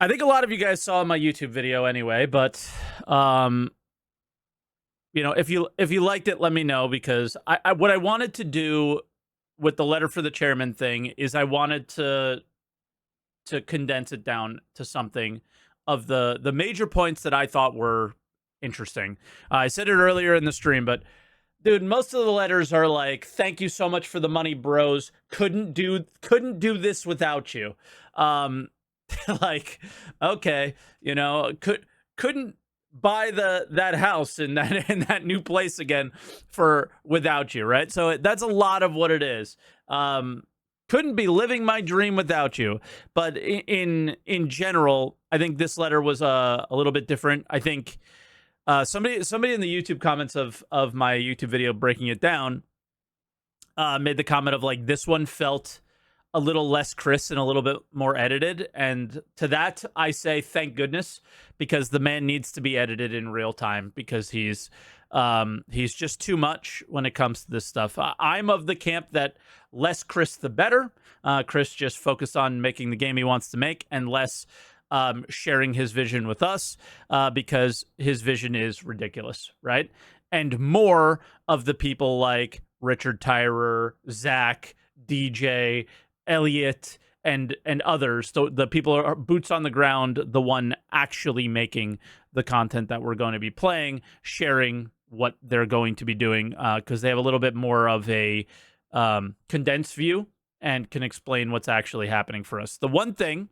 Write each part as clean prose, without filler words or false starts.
I think a lot of you guys saw my YouTube video anyway, but if you liked it, let me know, because I what I wanted to do with the letter for the chairman thing is I wanted to condense it down to something of the major points that I thought were interesting. I said it earlier in the stream, but dude, most of the letters are like, "Thank you so much for the money, bros. Couldn't do this without you." Um, like, okay, couldn't buy that house in that in that new place again for without you, right? So that's a lot of what it is. Couldn't be living my dream without you. But in general, I think this letter was a little bit different. I think somebody in the YouTube comments of my YouTube video breaking it down made the comment of like, this one felt a little less crisp and a little bit more edited. And to that, I say thank goodness, because the man needs to be edited in real time, because he's just too much when it comes to this stuff. I'm of the camp that less Chris the better. Chris just focus on making the game he wants to make, and less sharing his vision with us, because his vision is ridiculous, right? And more of the people like Richard Tyrer, Zach, DJ, Elliot, and others, the people are boots on the ground, the one actually making the content that we're going to be playing, sharing what they're going to be doing, because they have a little bit more of a condensed view and can explain what's actually happening for us. The one thing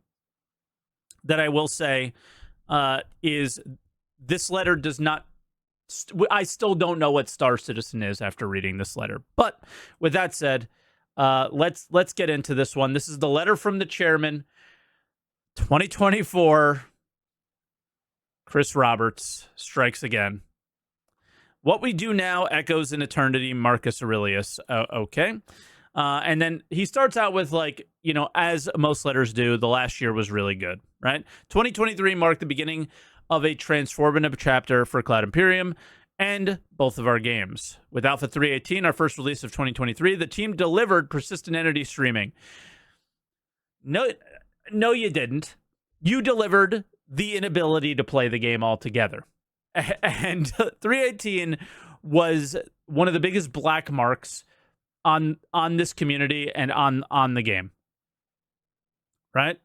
that I will say is this letter does not. I still don't know what Star Citizen is after reading this letter. But with that said, let's get into this one. This is the letter from the chairman, 2024. Chris Roberts strikes again. What we do now echoes in eternity, Marcus Aurelius. Okay. And then he starts out with, like, as most letters do, the last year was really good, right? 2023 marked the beginning of a transformative chapter for Cloud Imperium and both of our games. With Alpha 3.18, our first release of 2023, the team delivered persistent entity streaming. No, you didn't. You delivered the inability to play the game altogether. And 3.18 was one of the biggest black marks on this community and on the game, right?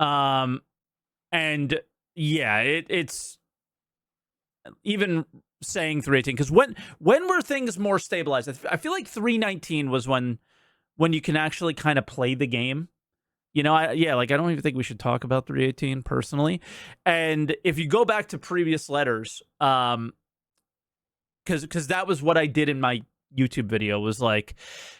And yeah, it's even saying 3.18, because when were things more stabilized? I feel like 3.19 was when you can actually kind of play the game. I don't even think we should talk about 3.18 personally. And if you go back to previous letters, because that was what I did in my YouTube video, was like,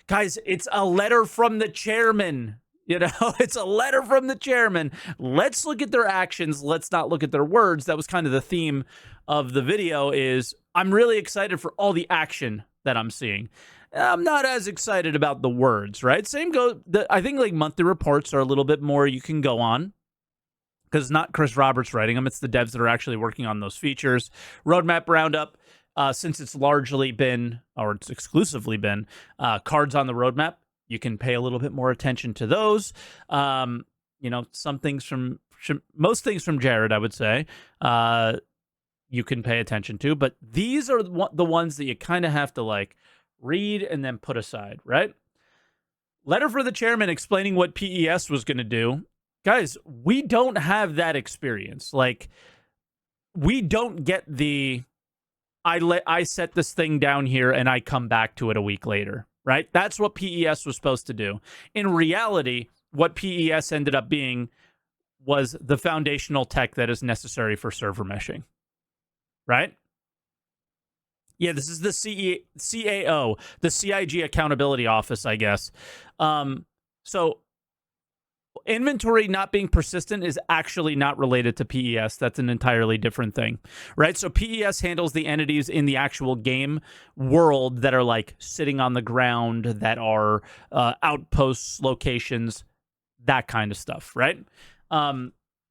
guys, it's a letter from the chairman. It's a letter from the chairman. Let's look at their actions. Let's not look at their words. That was kind of the theme of the video. Is I'm really excited for all the action that I'm seeing. I'm not as excited about the words, right? Same goes. I think like monthly reports are a little bit more you can go on, because it's not Chris Roberts writing them. It's the devs that are actually working on those features. Roadmap roundup. Since it's largely been, or it's exclusively been, cards on the roadmap, you can pay a little bit more attention to those. Some things most things from Jared, I would say, you can pay attention to, but these are the ones that you kind of have to like read and then put aside, right? Letter for the chairman explaining what PES was going to do. Guys, we don't have that experience. Like, we don't get the I set this thing down here and I come back to it a week later, right? That's what PES was supposed to do. In reality, what PES ended up being was the foundational tech that is necessary for server meshing, right? Yeah, this is the CAO, the CIG Accountability Office, I guess. So inventory not being persistent is actually not related to PES. That's an entirely different thing, right? So PES handles the entities in the actual game world that are like sitting on the ground, that are outposts, locations, that kind of stuff, right?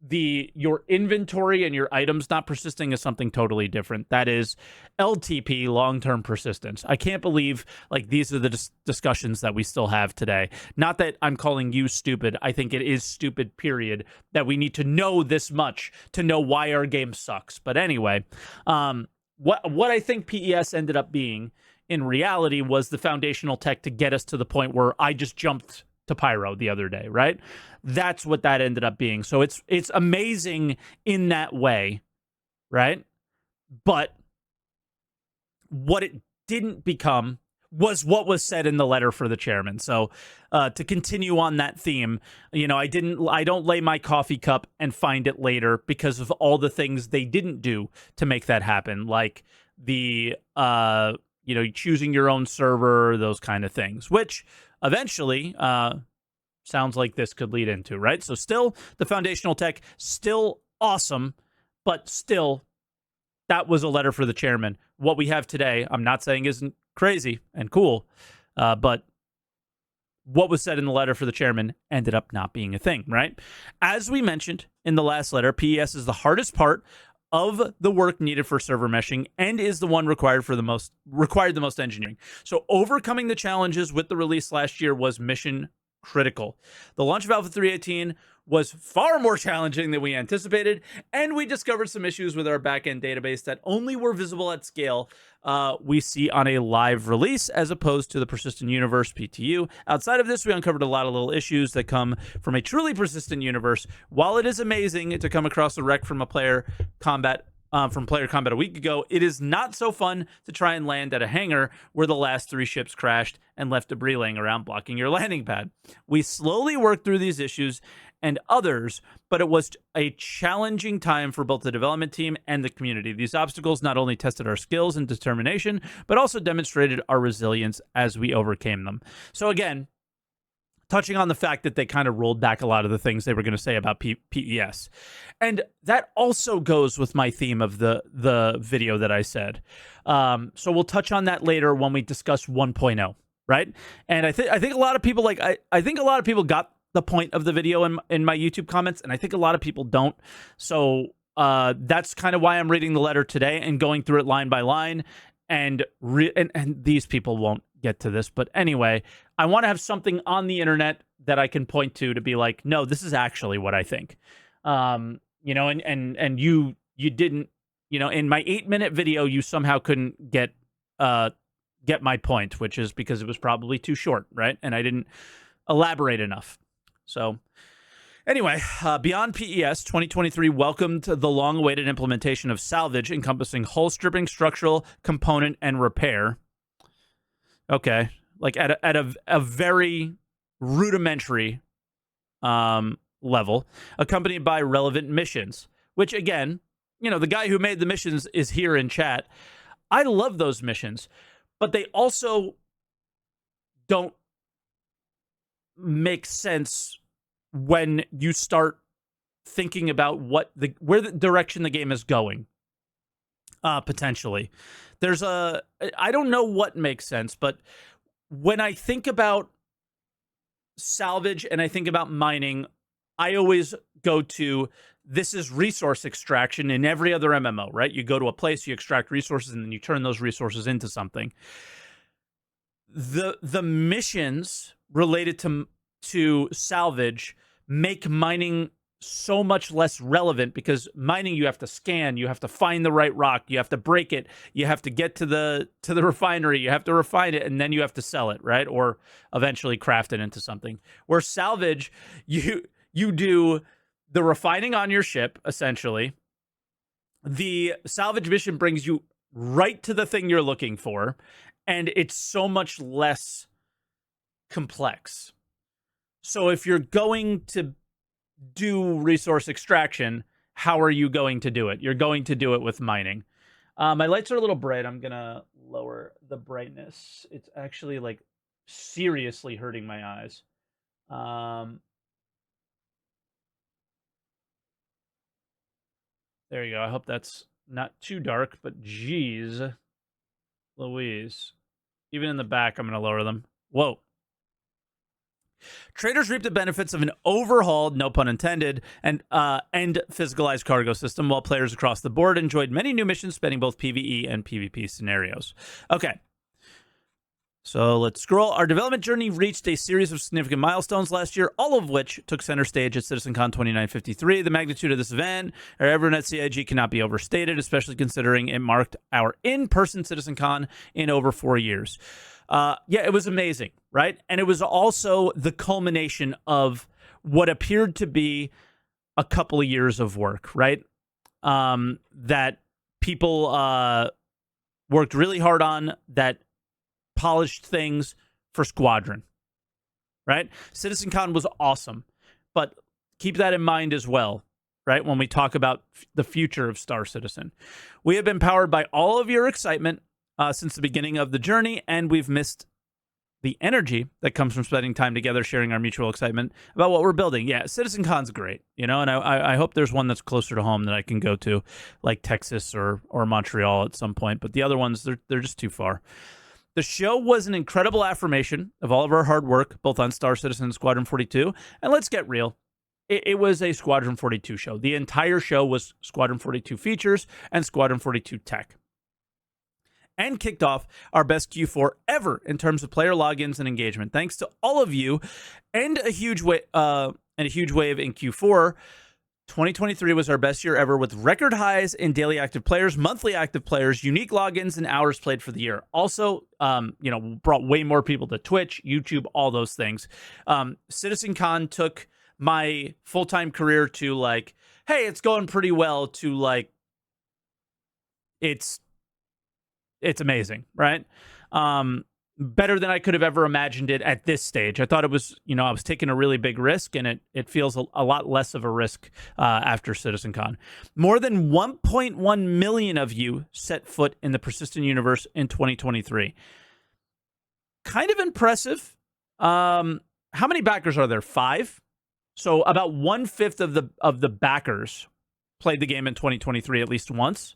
your inventory and your items not persisting is something totally different. That is LTP, long-term persistence. I can't believe like these are the discussions that we still have today. Not that I'm calling you stupid. I think it is stupid, period, that we need to know this much to know why our game sucks. But anyway, what I think PES ended up being in reality was the foundational tech to get us to the point where I just jumped to Pyro the other day, right? That's what that ended up being. So it's amazing in that way, right? But what it didn't become was what was said in the letter for the chairman. So to continue on that theme, I don't lay my coffee cup and find it later because of all the things they didn't do to make that happen, like the choosing your own server, those kind of things, which eventually sounds like this could lead into, right? So still the foundational tech, still awesome, but still that was a letter for the chairman. What we have today, I'm not saying isn't crazy and cool, but what was said in the letter for the chairman ended up not being a thing, right? As we mentioned in the last letter, PES is the hardest part of the work needed for server meshing and is the one required the most engineering. So overcoming the challenges with the release last year was mission critical. The launch of Alpha 3.18 was far more challenging than we anticipated, and we discovered some issues with our backend database that only were visible at scale we see on a live release as opposed to the Persistent Universe PTU. Outside of this, we uncovered a lot of little issues that come from a truly persistent universe. While it is amazing to come across a wreck from player combat a week ago, it is not so fun to try and land at a hangar where the last 3 ships crashed and left debris laying around blocking your landing pad. We slowly worked through these issues and others, but it was a challenging time for both the development team and the community. These obstacles not only tested our skills and determination, but also demonstrated our resilience as we overcame them. So again, touching on the fact that they kind of rolled back a lot of the things they were going to say about PES. And that also goes with my theme of the video that I said. So we'll touch on that later when we discuss 1.0, right? And I think a lot of people I think a lot of people got the point of the video in my YouTube comments, and I think a lot of people don't. So that's kind of why I'm reading the letter today and going through it line by line. And these people won't get to this, but anyway, I want to have something on the internet that I can point to be like, no, this is actually what I think. And you didn't, in my 8-minute video, you somehow couldn't get my point, which is because it was probably too short, right? And I didn't elaborate enough. So anyway, beyond PES, 2023 welcomed the long-awaited implementation of salvage, encompassing hull stripping, structural, component, and repair. Okay, like at a very rudimentary level, accompanied by relevant missions, which again, the guy who made the missions is here in chat. I love those missions, but they also don't make sense when you start thinking about where the direction the game is going. Potentially. I don't know what makes sense, but when I think about salvage and I think about mining, I always go to, this is resource extraction in every other MMO, right? You go to a place, you extract resources, and then you turn those resources into something. The missions related to salvage make mining so much less relevant, because mining, you have to scan, you have to find the right rock, you have to break it, you have to get to the refinery, you have to refine it, and then you have to sell it, right? Or eventually craft it into something. Where salvage, you do the refining on your ship, essentially. The salvage mission brings you right to the thing you're looking for, and it's so much less complex. So if you're going to do resource extraction, how are you going to do it? You're going to do it with mining. My lights are a little bright. I'm going to lower the brightness. It's actually like seriously hurting my eyes. There you go. I hope that's not too dark, but geez Louise. Even in the back, I'm going to lower them. Whoa. Traders reap the benefits of an overhauled, no pun intended, and physicalized cargo system, while players across the board enjoyed many new missions spanning both PvE and PvP scenarios. Okay. So let's scroll. Our development journey reached a series of significant milestones last year, all of which took center stage at CitizenCon 2953. The magnitude of this event, or everyone at CIG, cannot be overstated, especially considering it marked our in-person CitizenCon in over 4 years. Yeah, it was amazing, right? And it was also the culmination of what appeared to be a couple of years of work, right? That people worked really hard on, that polished things for Squadron, right? CitizenCon was awesome, but keep that in mind as well, right? When we talk about the future of Star Citizen, we have been powered by all of your excitement since the beginning of the journey, and we've missed the energy that comes from spending time together, sharing our mutual excitement about what we're building. Yeah, CitizenCon's great, you know, and I hope there's one that's closer to home that I can go to, like Texas or Montreal at some point. But the other ones, they're just too far. The show was an incredible affirmation of all of our hard work, both on Star Citizen and Squadron 42. And let's get real. It was a Squadron 42 show. The entire show was Squadron 42 features and Squadron 42 tech. And kicked off our best Q4 ever in terms of player logins and engagement. Thanks to all of you, and a huge wave in Q4. 2023 was our best year ever, with record highs in daily active players, monthly active players, unique logins, and hours played for the year. Also, brought way more people to Twitch, YouTube, all those things. CitizenCon took my full-time career to, like, hey, it's going pretty well, to, like, it's amazing, right? Better than I could have ever imagined it at this stage. I thought it was, I was taking a really big risk, and it feels a lot less of a risk after CitizenCon. More than 1.1 million of you set foot in the persistent universe in 2023. Kind of impressive. How many backers are there? 5? So about 1/5 of the backers played the game in 2023 at least once.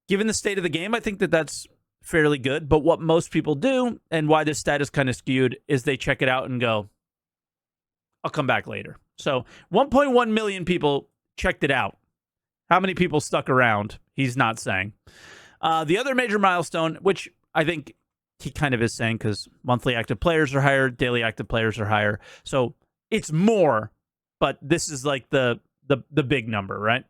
Given the state of the game, I think that's fairly good. But what most people do, and why this stat is kind of skewed, is they check it out and go, I'll come back later. So 1.1 million people checked it out. How many people stuck around? He's not saying. The other major milestone, which I think he kind of is saying, because monthly active players are higher, daily active players are higher. So it's more, but this is like the big number, right?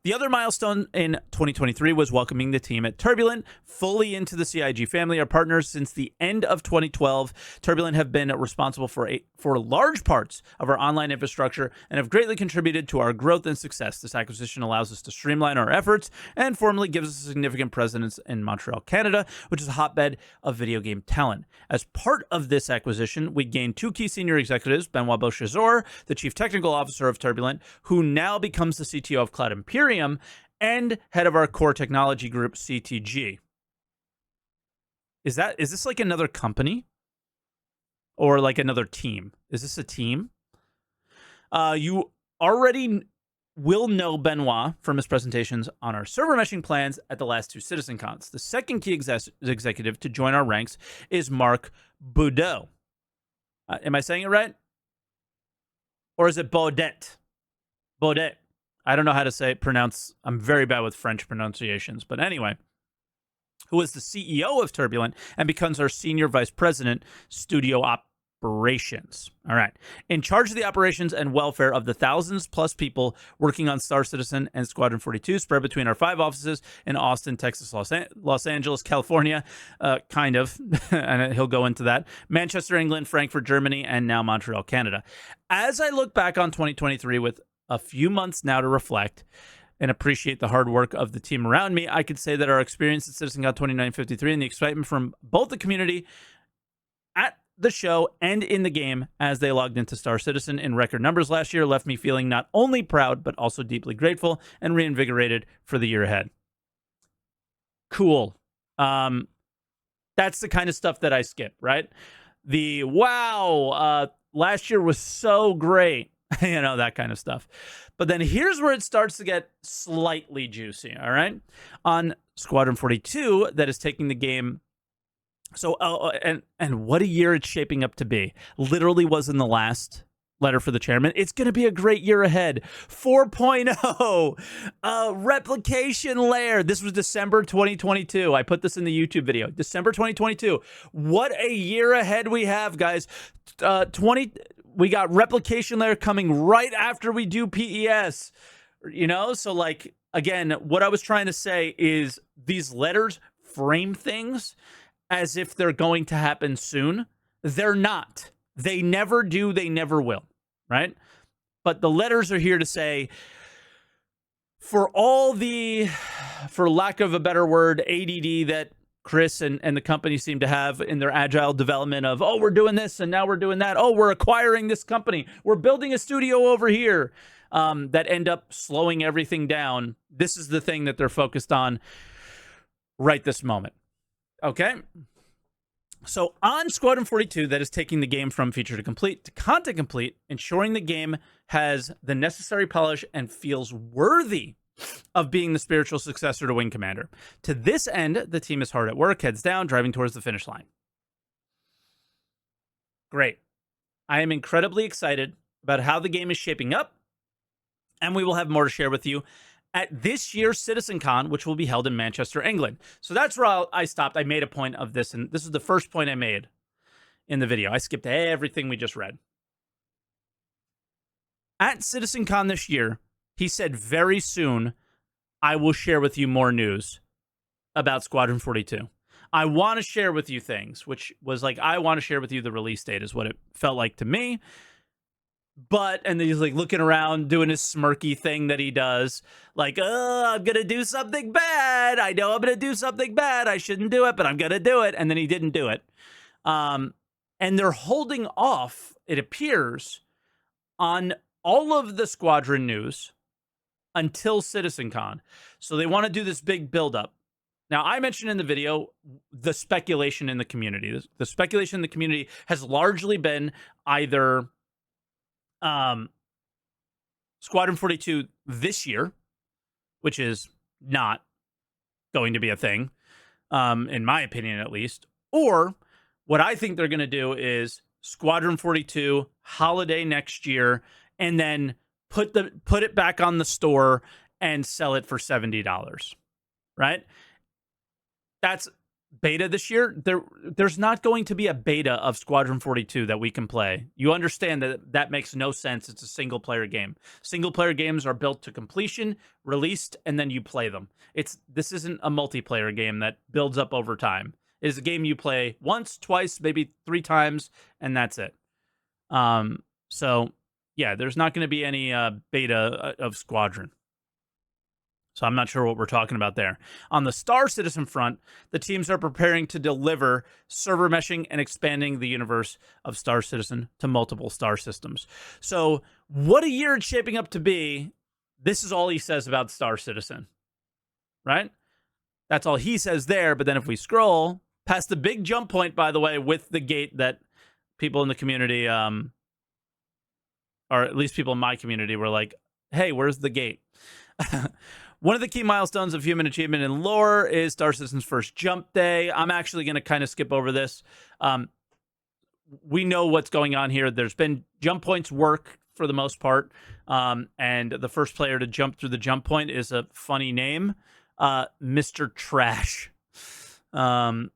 The other milestone in 2023 was welcoming the team at Turbulent fully into the CIG family. Our partners since the end of 2012, Turbulent have been responsible for large parts of our online infrastructure and have greatly contributed to our growth and success. This acquisition allows us to streamline our efforts and formally gives us a significant presence in Montreal, Canada, which is a hotbed of video game talent. As part of this acquisition, we gained 2 key senior executives, Benoit Beauchesor, the chief technical officer of Turbulent, who now becomes the CTO of Cloud Imperium, and head of our core technology group, CTG. Is this like another company? Or like another team? Is this a team? You already will know Benoit from his presentations on our server meshing plans at the last 2 CitizenCons. The second key executive to join our ranks is Marc Boudot. Am I saying it right? Or is it Baudet? Baudet. I don't know how to pronounce. I'm very bad with French pronunciations. But anyway, who is the CEO of Turbulent and becomes our senior vice president, studio operations. All right. In charge of the operations and welfare of the thousands plus people working on Star Citizen and Squadron 42, spread between our 5 offices in Austin, Texas, Los Angeles, California, kind of, and he'll go into that, Manchester, England, Frankfurt, Germany, and now Montreal, Canada. As I look back on 2023 with a few months now to reflect and appreciate the hard work of the team around me, I could say that our experience at CitizenCon 2953 and the excitement from both the community at the show and in the game as they logged into Star Citizen in record numbers last year left me feeling not only proud, but also deeply grateful and reinvigorated for the year ahead. Cool. That's the kind of stuff that I skip, right? The wow, last year was so great. That kind of stuff. But then here's where it starts to get slightly juicy, all right? On Squadron 42, that is taking the game So, and what a year it's shaping up to be. Literally was in the last letter for the chairman. It's going to be a great year ahead. 4.0, replication layer. This was December 2022. I put this in the YouTube video. December 2022. What a year ahead we have, guys. We got replication layer coming right after we do PES. You know, so like, again, what I was trying to say is these letters frame things as if they're going to happen soon. They're not. They never do. They never will, right? But the letters are here to say, for all the, for lack of a better word, ADD that Chris and the company seem to have in their agile development of, oh, we're doing this and now we're doing that. Oh, we're acquiring this company. We're building a studio over here, that end up slowing everything down. This is the thing that they're focused on right this moment. Okay, so on Squadron 42, that is taking the game from feature to complete to content complete, ensuring the game has the necessary polish and feels worthy of being the spiritual successor to Wing Commander. To this end, the team is hard at work, heads down, driving towards the finish line. Great. I am incredibly excited about how the game is shaping up, and we will have more to share with you at this year's CitizenCon, which will be held in Manchester, England. So that's where I stopped. I made a point of this, and this is the first point I made in the video. I skipped everything we just read. At CitizenCon this year, he said very soon, I will share with you more news about Squadron 42. I want to share with you things, which was like, I want to share with you the release date is what it felt like to me. But, and then he's like looking around doing his smirky thing that he does. Like, oh, I'm going to do something bad. I know I'm going to do something bad. I shouldn't do it, but I'm going to do it. And then he didn't do it. And they're holding off, it appears, on all of the Squadron news until CitizenCon. So they want to do this big buildup. Now, I mentioned in the video the speculation in the community. The speculation in the community has largely been either Squadron 42 this year, which is not going to be a thing, in my opinion at least, or what I think they're going to do is Squadron 42 holiday next year, and then put it back on the store and sell it for $70, right? That's beta this year. There's not going to be a beta of Squadron 42 that we can play. You understand that makes no sense. It's a single player game. Single player games are built to completion, released, and then you play them. This isn't a multiplayer game that builds up over time. It is a game you play once, twice, maybe 3 times, and that's it. So yeah, there's not going to be any beta of Squadron. So I'm not sure what we're talking about there. On the Star Citizen front, the teams are preparing to deliver server meshing and expanding the universe of Star Citizen to multiple star systems. So what a year it's shaping up to be. This is all he says about Star Citizen, right? That's all he says there. But then if we scroll past the big jump point, by the way, with the gate that people in the community, or at least people in my community, were like, hey, where's the gate? One of the key milestones of human achievement in lore is Star Citizen's first jump day. I'm actually going to kind of skip over this. We know what's going on here. There's been jump points work for the most part. And the first player to jump through the jump point is a funny name, Mr. Trash. During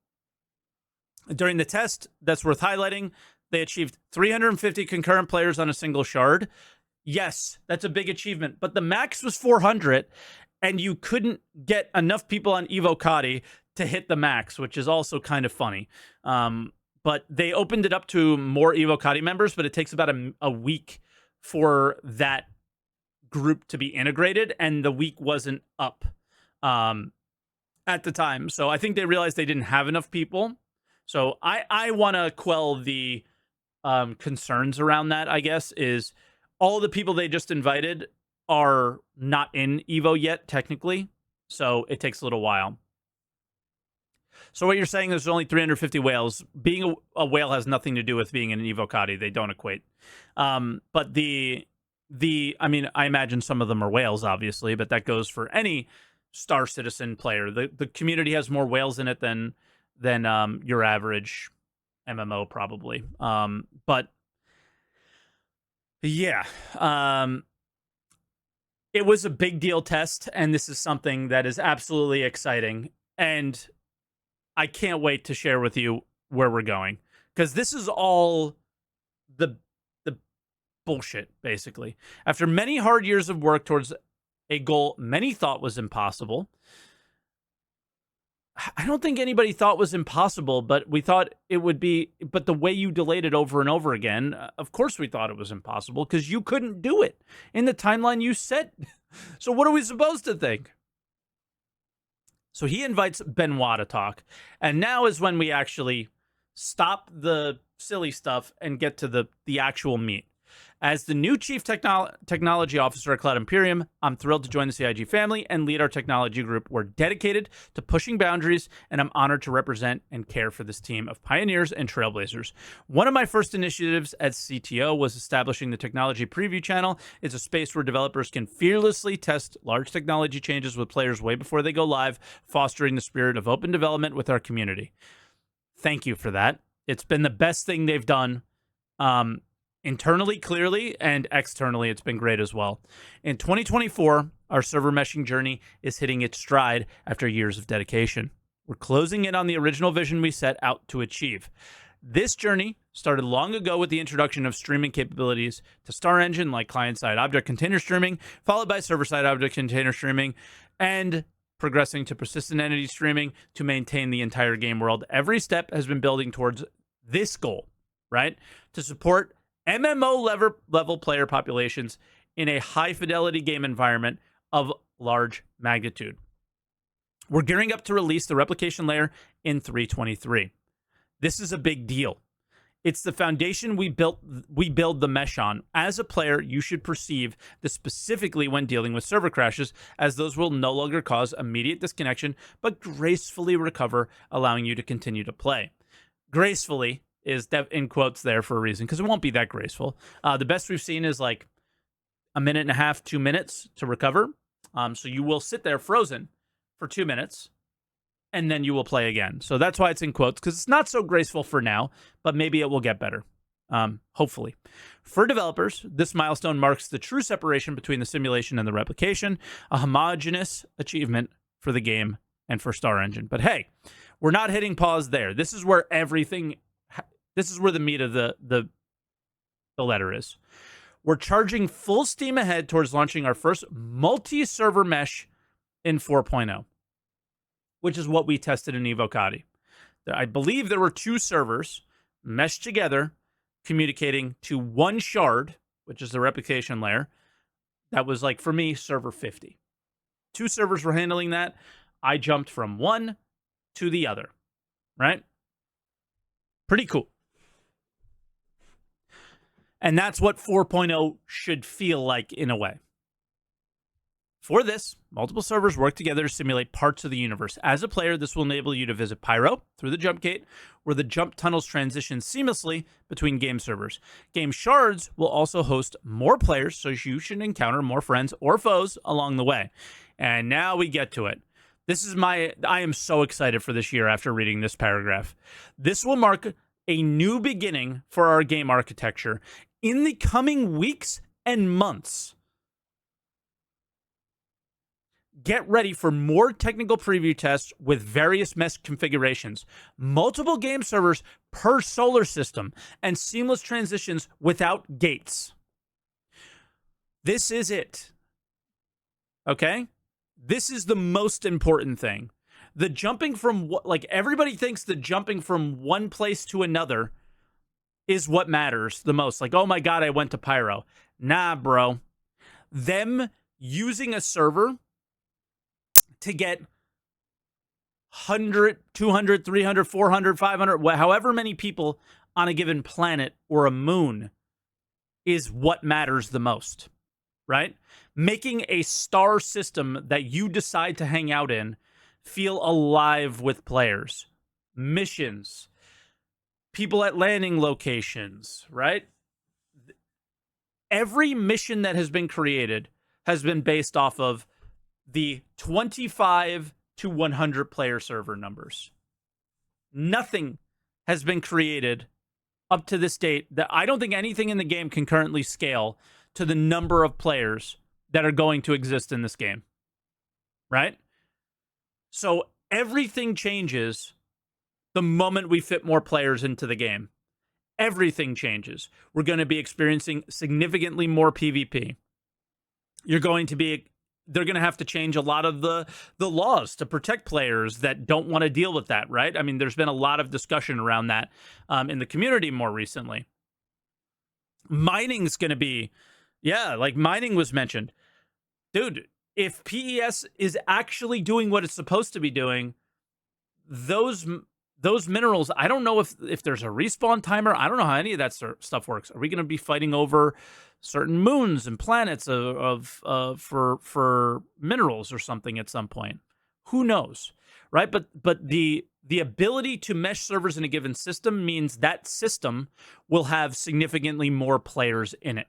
the test, that's worth highlighting, they achieved 350 concurrent players on a single shard. Yes, that's a big achievement, but the max was 400, and you couldn't get enough people on Evocati to hit the max, which is also kind of funny. But they opened it up to more Evocati members, but it takes about a week for that group to be integrated, and the week wasn't up at the time. So I think they realized they didn't have enough people. So I want to quell the concerns around that, I guess, is all the people they just invited are not in Evo yet, technically. So it takes a little while. So what you're saying is there's only 350 whales. Being a whale has nothing to do with being an Evocati. They don't equate. But I mean, I imagine some of them are whales, obviously, but that goes for any Star Citizen player. The community has more whales in it than than your average MMO probably. But yeah, it was a big deal test, and this is something that is absolutely exciting. And I can't wait to share with you where we're going, because this is all the bullshit, basically. After many hard years of work towards a goal many thought was impossible. I don't think anybody thought was impossible, but we thought it would be. But the way you delayed it over and over again, of course we thought it was impossible, because you couldn't do it in the timeline you set. So what are we supposed to think? So he invites Benoit to talk. And now is when we actually stop the silly stuff and get to the actual meat. As the new Chief Technology Officer at Cloud Imperium, I'm thrilled to join the CIG family and lead our technology group. We're dedicated to pushing boundaries, and I'm honored to represent and care for this team of pioneers and trailblazers. One of my first initiatives as CTO was establishing the Technology Preview Channel. It's a space where developers can fearlessly test large technology changes with players way before they go live, fostering the spirit of open development with our community. Thank you for that. It's been the best thing they've done. Internally, clearly, and externally, it's been great as well. In 2024, our server meshing journey is hitting its stride after years of dedication. We're closing in on the original vision we set out to achieve. This journey started long ago with the introduction of streaming capabilities to StarEngine, like client-side object container streaming, followed by server-side object container streaming, and progressing to persistent entity streaming to maintain the entire game world. Every step has been building towards this goal, right? To support MMO level player populations in a high-fidelity game environment of large magnitude. We're gearing up to release the replication layer in 3.23. This is a big deal. It's the foundation we build the mesh on. As a player, you should perceive this specifically when dealing with server crashes, as those will no longer cause immediate disconnection, but gracefully recover, allowing you to continue to play. Gracefully is in quotes there for a reason, because it won't be that graceful. The best we've seen is like a minute and a half, 2 minutes to recover. So you will sit there frozen for 2 minutes, and then you will play again. So that's why it's in quotes, because it's not so graceful for now, but maybe it will get better. Hopefully. For developers, this milestone marks the true separation between the simulation and the replication, a homogeneous achievement for the game and for StarEngine. But hey, we're not hitting pause there. This is where this is where the meat of the letter is. We're charging full steam ahead towards launching our first multi-server mesh in 4.0, which is what we tested in Evocati. I believe there were 2 servers meshed together, communicating to one shard, which is the replication layer. That was, like, for me, server 50. 2 servers were handling that. I jumped from one to the other, right? Pretty cool. And that's what 4.0 should feel like in a way. For this, multiple servers work together to simulate parts of the universe. As a player, this will enable you to visit Pyro through the jump gate, where the jump tunnels transition seamlessly between game servers. Game shards will also host more players, so you should encounter more friends or foes along the way. And now we get to it. I am so excited for this year after reading this paragraph. This will mark a new beginning for our game architecture. In the coming weeks and months, get ready for more technical preview tests with various mesh configurations, multiple game servers per solar system, and seamless transitions without gates. This is it. Okay? This is the most important thing. The jumping from, like, everybody thinks the jumping from one place to another is what matters the most. Like, oh my God, I went to Pyro. Nah, bro. Them using a server to get 100, 200, 300, 400, 500, however many people on a given planet or a moon is what matters the most, right? Making a star system that you decide to hang out in feel alive with players, missions, people at landing locations, right? Every mission that has been created has been based off of the 25 to 100 player server numbers. Nothing has been created up to this date that I don't think anything in the game can currently scale to the number of players that are going to exist in this game. Right? So everything changes the moment we fit more players into the game. Everything changes. We're going to be experiencing significantly more PvP. They're going to have to change a lot of the laws to protect players that don't want to deal with that, right? I mean, there's been a lot of discussion around that in the community more recently. Mining's going to be, like mining was mentioned. Dude, if PES is actually doing what it's supposed to be doing, those minerals, I don't know if there's a respawn timer. I don't know how any of that stuff works. Are we going to be fighting over certain moons and planets for minerals or something at some point? Who knows, right? But the ability to mesh servers in a given system means that system will have significantly more players in it,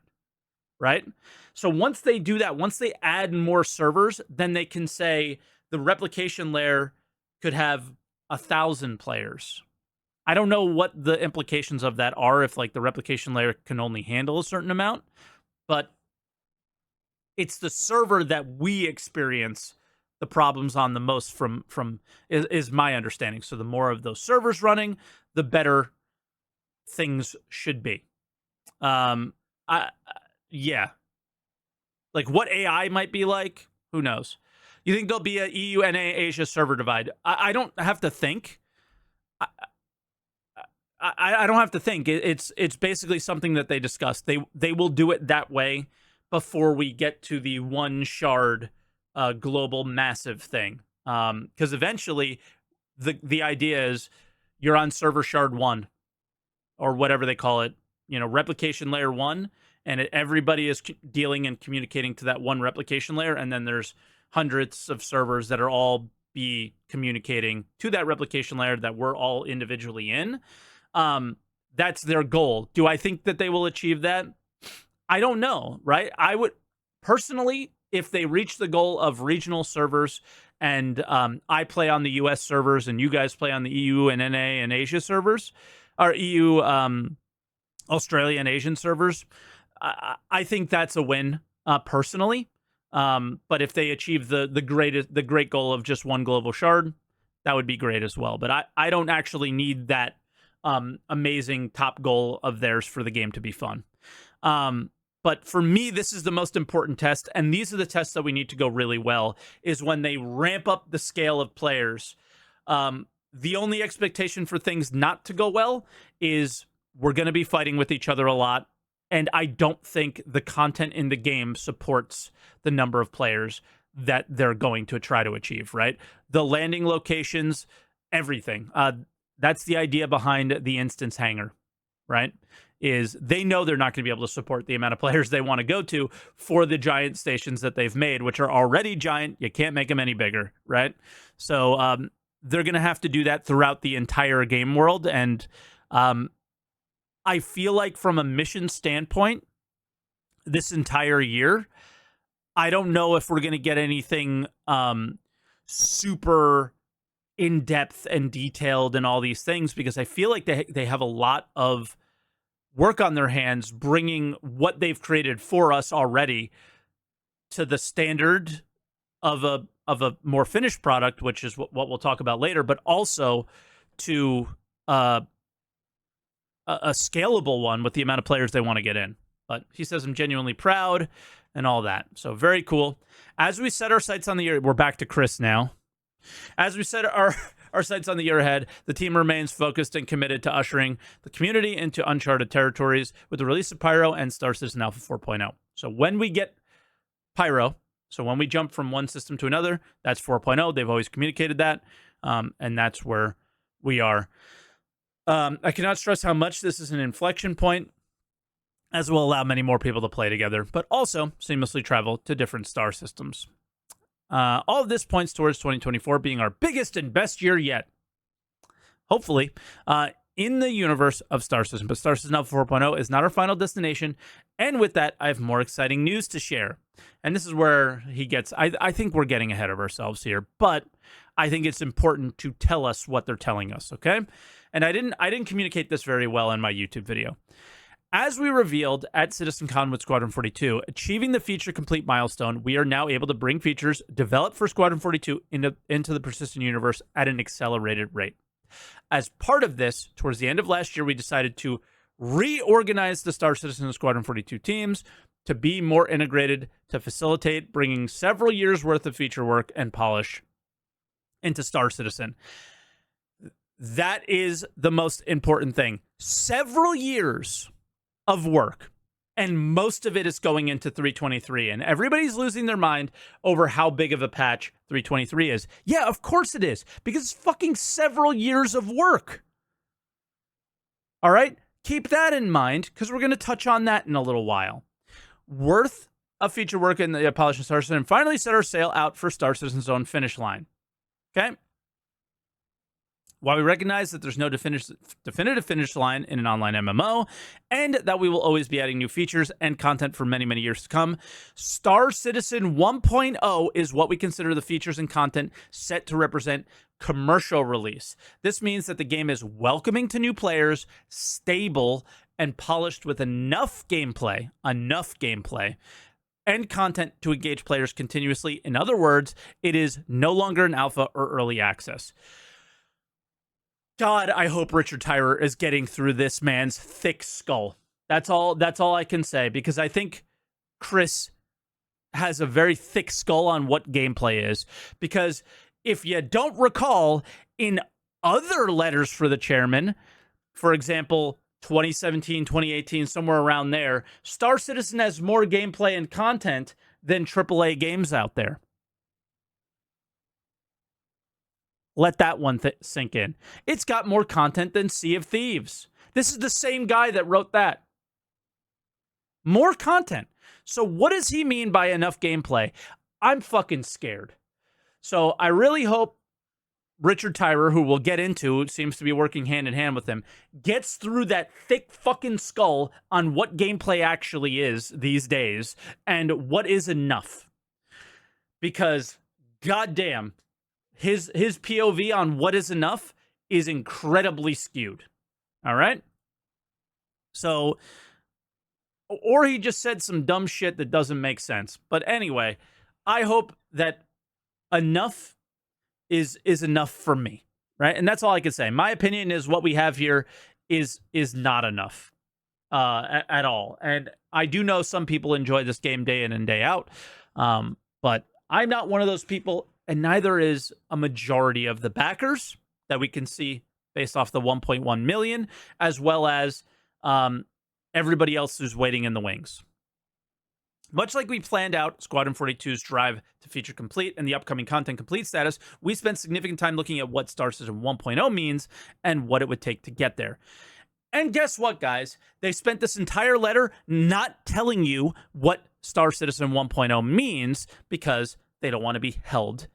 right? So once they do that, once they add more servers, then they can say the replication layer could have 1,000 players. I don't know what the implications of that are if like the replication layer can only handle a certain amount, but it's the server that we experience the problems on the most from is my understanding. So the more of those servers running, the better things should be. Yeah. Like what AI might be like, who knows? You think there'll be a EU and Asia server divide? I don't have to think. I don't have to think. It's basically something that they discussed. They will do it that way before we get to the one shard global massive thing. Because eventually the idea is you're on server shard 1 or whatever they call it, replication layer 1, and everybody is dealing and communicating to that one replication layer, and then there's hundreds of servers that are all be communicating to that replication layer that we're all individually in. That's their goal. Do I think that they will achieve that? I don't know, right? I would personally, if they reach the goal of regional servers and I play on the US servers and you guys play on the EU and NA and Asia servers, or EU, Australia and Asian servers, I think that's a win personally. But if they achieve the great goal of just one global shard, that would be great as well. But I don't actually need that amazing top goal of theirs for the game to be fun. But for me, this is the most important test, and these are the tests that we need to go really well, is when they ramp up the scale of players. The only expectation for things not to go well is we're going to be fighting with each other a lot, and I don't think the content in the game supports the number of players that they're going to try to achieve, right? The landing locations, everything. That's the idea behind the instance hangar, right? Is they know they're not going to be able to support the amount of players they want to go to for the giant stations that they've made, which are already giant. You can't make them any bigger, right? So they're going to have to do that throughout the entire game world. And I feel like from a mission standpoint, this entire year, I don't know if we're going to get anything super in-depth and detailed and all these things, because I feel like they have a lot of work on their hands bringing what they've created for us already to the standard of a more finished product, which is what we'll talk about later, but also to a scalable one with the amount of players they want to get in. But he says, I'm genuinely proud and all that. So very cool. As we set our sights on the year, we're back to Chris now. As we set our sights on the year ahead, the team remains focused and committed to ushering the community into uncharted territories with the release of Pyro and Star Citizen Alpha 4.0. So when we get Pyro, so when we jump from one system to another, that's 4.0. They've always communicated that, and that's where we are. I cannot stress how much this is an inflection point, as will allow many more people to play together, but also seamlessly travel to different star systems. All of this points towards 2024 being our biggest and best year yet. Hopefully, in the universe of Star Citizen. But Star Citizen Alpha 4.0 is not our final destination. And with that, I have more exciting news to share. And this is where he gets, I think we're getting ahead of ourselves here. But I think it's important to tell us what they're telling us, okay? And I didn't communicate this very well in my YouTube video. As we revealed at CitizenCon with Squadron 42, achieving the feature complete milestone, we are now able to bring features developed for Squadron 42 into the persistent universe at an accelerated rate. As part of this, towards the end of last year, we decided to reorganize the Star Citizen and Squadron 42 teams to be more integrated, to facilitate bringing several years' worth of feature work and polish into Star Citizen. That is the most important thing. Several years of work, and most of it is going into 323, and everybody's losing their mind over how big of a patch 323 is. Yeah, of course it is, because it's fucking several years of work. All right? Keep that in mind, because we're going to touch on that in a little while. Worth of feature work in the polish and Star Citizen, and finally set our sail out for Star Citizen's own finish line. Okay? While we recognize that there's no definitive finish line in an online MMO, and that we will always be adding new features and content for many, many years to come, Star Citizen 1.0 is what we consider the features and content set to represent commercial release. This means that the game is welcoming to new players, stable, and polished with enough gameplay, and content to engage players continuously. In other words, it is no longer an alpha or early access. God, I hope Richard Tyrer is getting through this man's thick skull. That's all I can say, because I think Chris has a very thick skull on what gameplay is. Because if you don't recall, in other letters for the chairman, for example, 2017, 2018, somewhere around there, Star Citizen has more gameplay and content than AAA games out there. Let that one sink in. It's got more content than Sea of Thieves. This is the same guy that wrote that. More content. So what does he mean by enough gameplay? I'm fucking scared. So I really hope Richard Tyrer, who we'll get into, seems to be working hand in hand with him, gets through that thick fucking skull on what gameplay actually is these days and what is enough. Because, goddamn, his POV on what is enough is incredibly skewed. All right? So, or he just said some dumb shit that doesn't make sense. But anyway, I hope that enough is enough for me, right? And that's all I can say. My opinion is what we have here is not enough at all. And I do know some people enjoy this game day in and day out, but I'm not one of those people, and neither is a majority of the backers that we can see based off the 1.1 million, as well as everybody else who's waiting in the wings. Much like we planned out Squadron 42's drive to feature complete and the upcoming content complete status, we spent significant time looking at what Star Citizen 1.0 means and what it would take to get there. And guess what, guys? They spent this entire letter not telling you what Star Citizen 1.0 means because they don't want to be held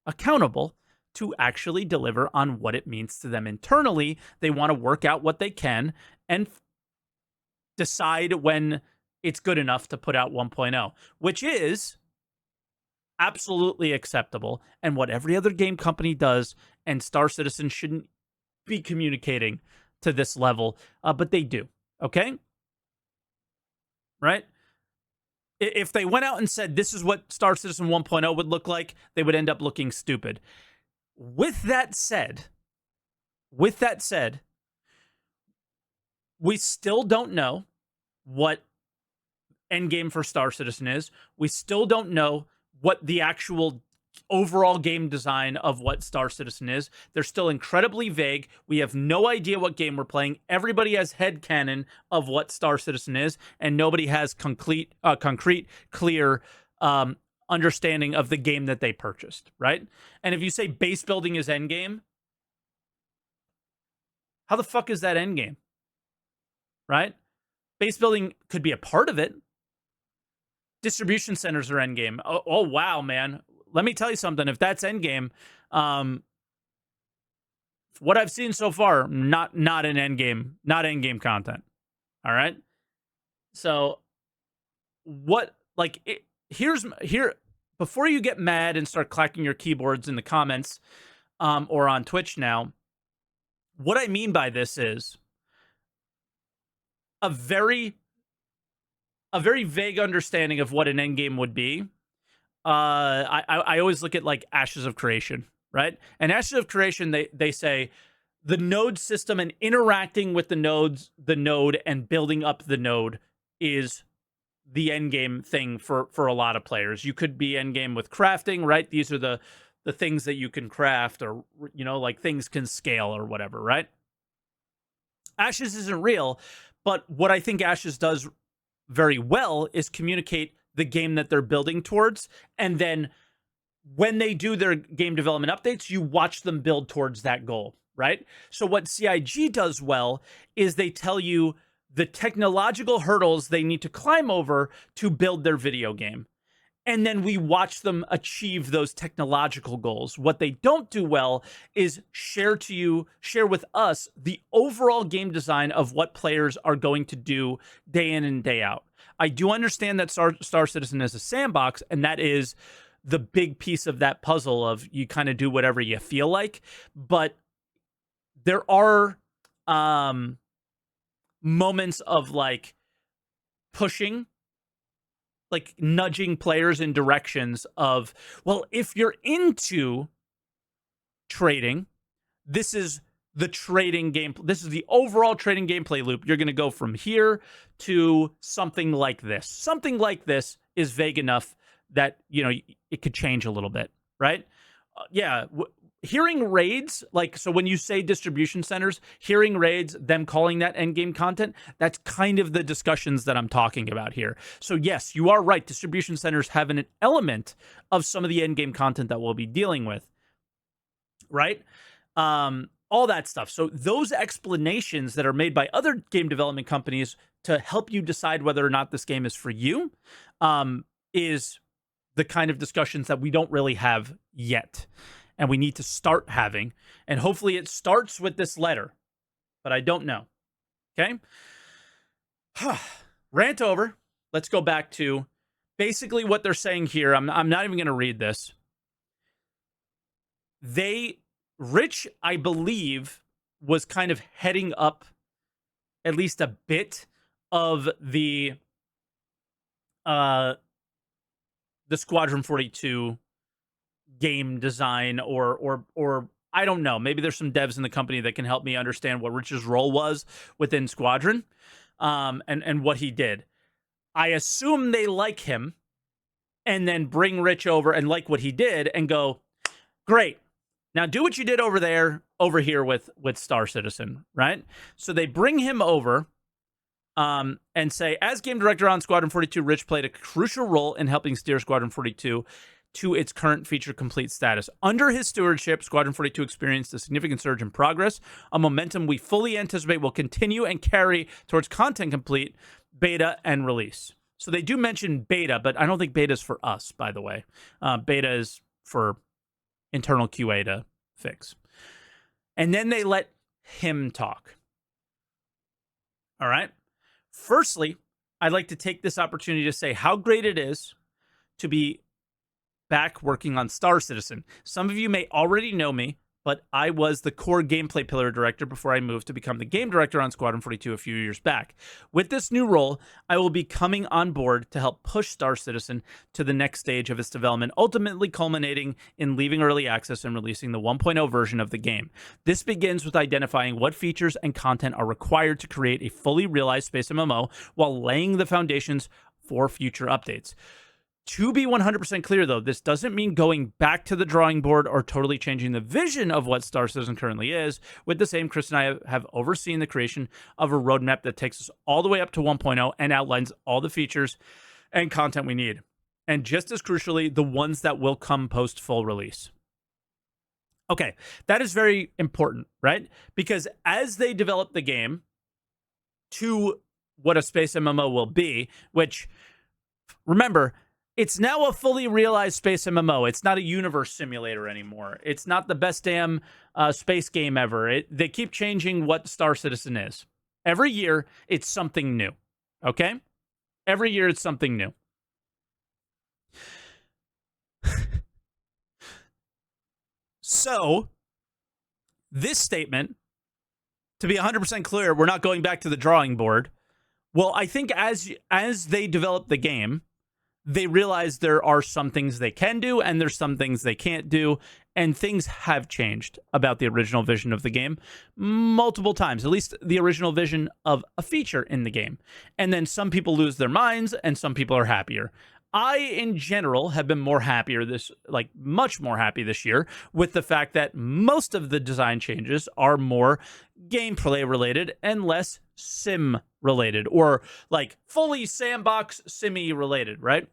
accountable to actually deliver on what it means to them internally. They want to work out what they can and decide when it's good enough to put out 1.0, which is absolutely acceptable and what every other game company does, and Star Citizen shouldn't be communicating to this level, but they do, okay? Right? If they went out and said this is what Star Citizen 1.0 would look like, they would end up looking stupid. With that said, we still don't know what endgame for Star Citizen is. We still don't know what the actual overall game design of what Star Citizen is. They're still incredibly vague. We have no idea what game we're playing. Everybody has headcanon of what Star Citizen is, and nobody has concrete, clear understanding of the game that they purchased, right? And if you say base building is endgame, how the fuck is that endgame? Right? Base building could be a part of it. Distribution centers are endgame. Oh, wow, man. Let me tell you something. If that's endgame, what I've seen so far, not an endgame, not endgame content. All right. So, what? Like, here. before you get mad and start clacking your keyboards in the comments or on Twitch now, what I mean by this is a very vague understanding of what an endgame would be. I always look at like Ashes of Creation, right? And Ashes of Creation, they say the node system and interacting with the node and building up the node is the end game thing for a lot of players. You could be end game with crafting, right? These are the things that you can craft, or like things can scale or whatever, right? Ashes isn't real, but what I think Ashes does very well is communicate the game that they're building towards, and then when they do their game development updates, you watch them build towards that goal, right? So what CIG does well is they tell you the technological hurdles they need to climb over to build their video game. And then we watch them achieve those technological goals. What they don't do well is share with us the overall game design of what players are going to do day in and day out. I do understand that Star Citizen is a sandbox, and that is the big piece of that puzzle of you kind of do whatever you feel like. But there are moments of like pushing, like nudging players in directions of, well, if you're into trading, this is the trading game. This is the overall trading gameplay loop. You're going to go from here to something like this. Something like this is vague enough that, it could change a little bit, right? Hearing raids, like, so when you say distribution centers, hearing raids, them calling that endgame content, that's kind of the discussions that I'm talking about here. So yes, you are right. Distribution centers have an element of some of the endgame content that we'll be dealing with, right? All that stuff. So those explanations that are made by other game development companies to help you decide whether or not this game is for you, is the kind of discussions that we don't really have yet. And we need to start having. And hopefully it starts with this letter. But I don't know. Okay? Rant over. Let's go back to basically what they're saying here. I'm not even going to read this. Rich, I believe, was kind of heading up at least a bit of the Squadron 42 game design, or I don't know. Maybe there's some devs in the company that can help me understand what Rich's role was within Squadron, and what he did. I assume they like him, and then bring Rich over and like what he did, and go, great. Now do what you did over here with Star Citizen, right? So they bring him over, and say, as game director on Squadron 42, Rich played a crucial role in helping steer Squadron 42 to its current feature complete status. Under his stewardship, Squadron 42 experienced a significant surge in progress, a momentum we fully anticipate will continue and carry towards content complete, beta, and release. So they do mention beta, but I don't think beta is for us, by the way. Beta is for internal QA to fix. And then they let him talk. All right. Firstly, I'd like to take this opportunity to say how great it is to be back working on Star Citizen. Some of you may already know me, but I was the core gameplay pillar director before I moved to become the game director on Squadron 42 a few years back. With this new role, I will be coming on board to help push Star Citizen to the next stage of its development, ultimately culminating in leaving early access and releasing the 1.0 version of the game. This begins with identifying what features and content are required to create a fully realized space MMO while laying the foundations for future updates. To be 100% clear, though, this doesn't mean going back to the drawing board or totally changing the vision of what Star Citizen currently is. With the same, Chris and I have overseen the creation of a roadmap that takes us all the way up to 1.0 and outlines all the features and content we need. And just as crucially, the ones that will come post full release. Okay, that is very important, right? Because as they develop the game to what a space MMO will be, which, remember, it's now a fully realized space MMO. It's not a universe simulator anymore. It's not the best damn space game ever. They keep changing what Star Citizen is. Every year, it's something new. Okay? Every year, it's something new. So this statement, to be 100% clear, we're not going back to the drawing board. Well, I think as they develop the game, they realize there are some things they can do and there's some things they can't do, and things have changed about the original vision of the game multiple times, at least the original vision of a feature in the game. And then some people lose their minds and some people are happier. I, in general, have been much more happy this year with the fact that most of the design changes are more gameplay related and less sim related, or like fully sandbox simmy related, right?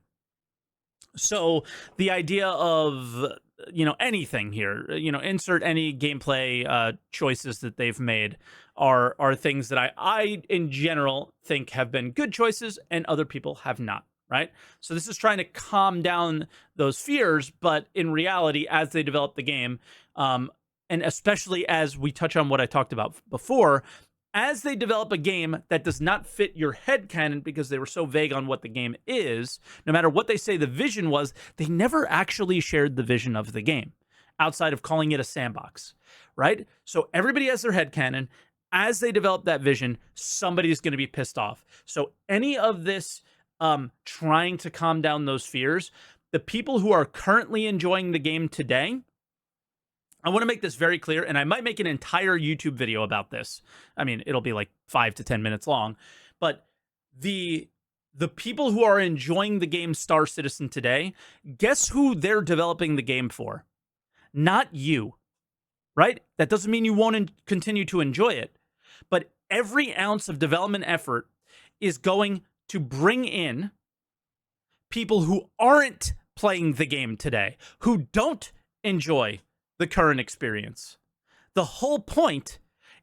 So the idea of, anything here, insert any gameplay choices that they've made are things that I in general think have been good choices and other people have not. Right. So this is trying to calm down those fears. But in reality, as they develop the game, and especially as we touch on what I talked about before, as they develop a game that does not fit your headcanon because they were so vague on what the game is, no matter what they say the vision was, they never actually shared the vision of the game outside of calling it a sandbox. Right. So everybody has their headcanon. As they develop that vision, somebody's going to be pissed off. So any of this trying to calm down those fears, the people who are currently enjoying the game today, I want to make this very clear, and I might make an entire YouTube video about this. I mean, it'll be like 5 to 10 minutes long, but the people who are enjoying the game Star Citizen today, guess who they're developing the game for? Not you, right? That doesn't mean you won't continue to enjoy it, but every ounce of development effort is going to bring in people who aren't playing the game today, who don't enjoy the current experience. The whole point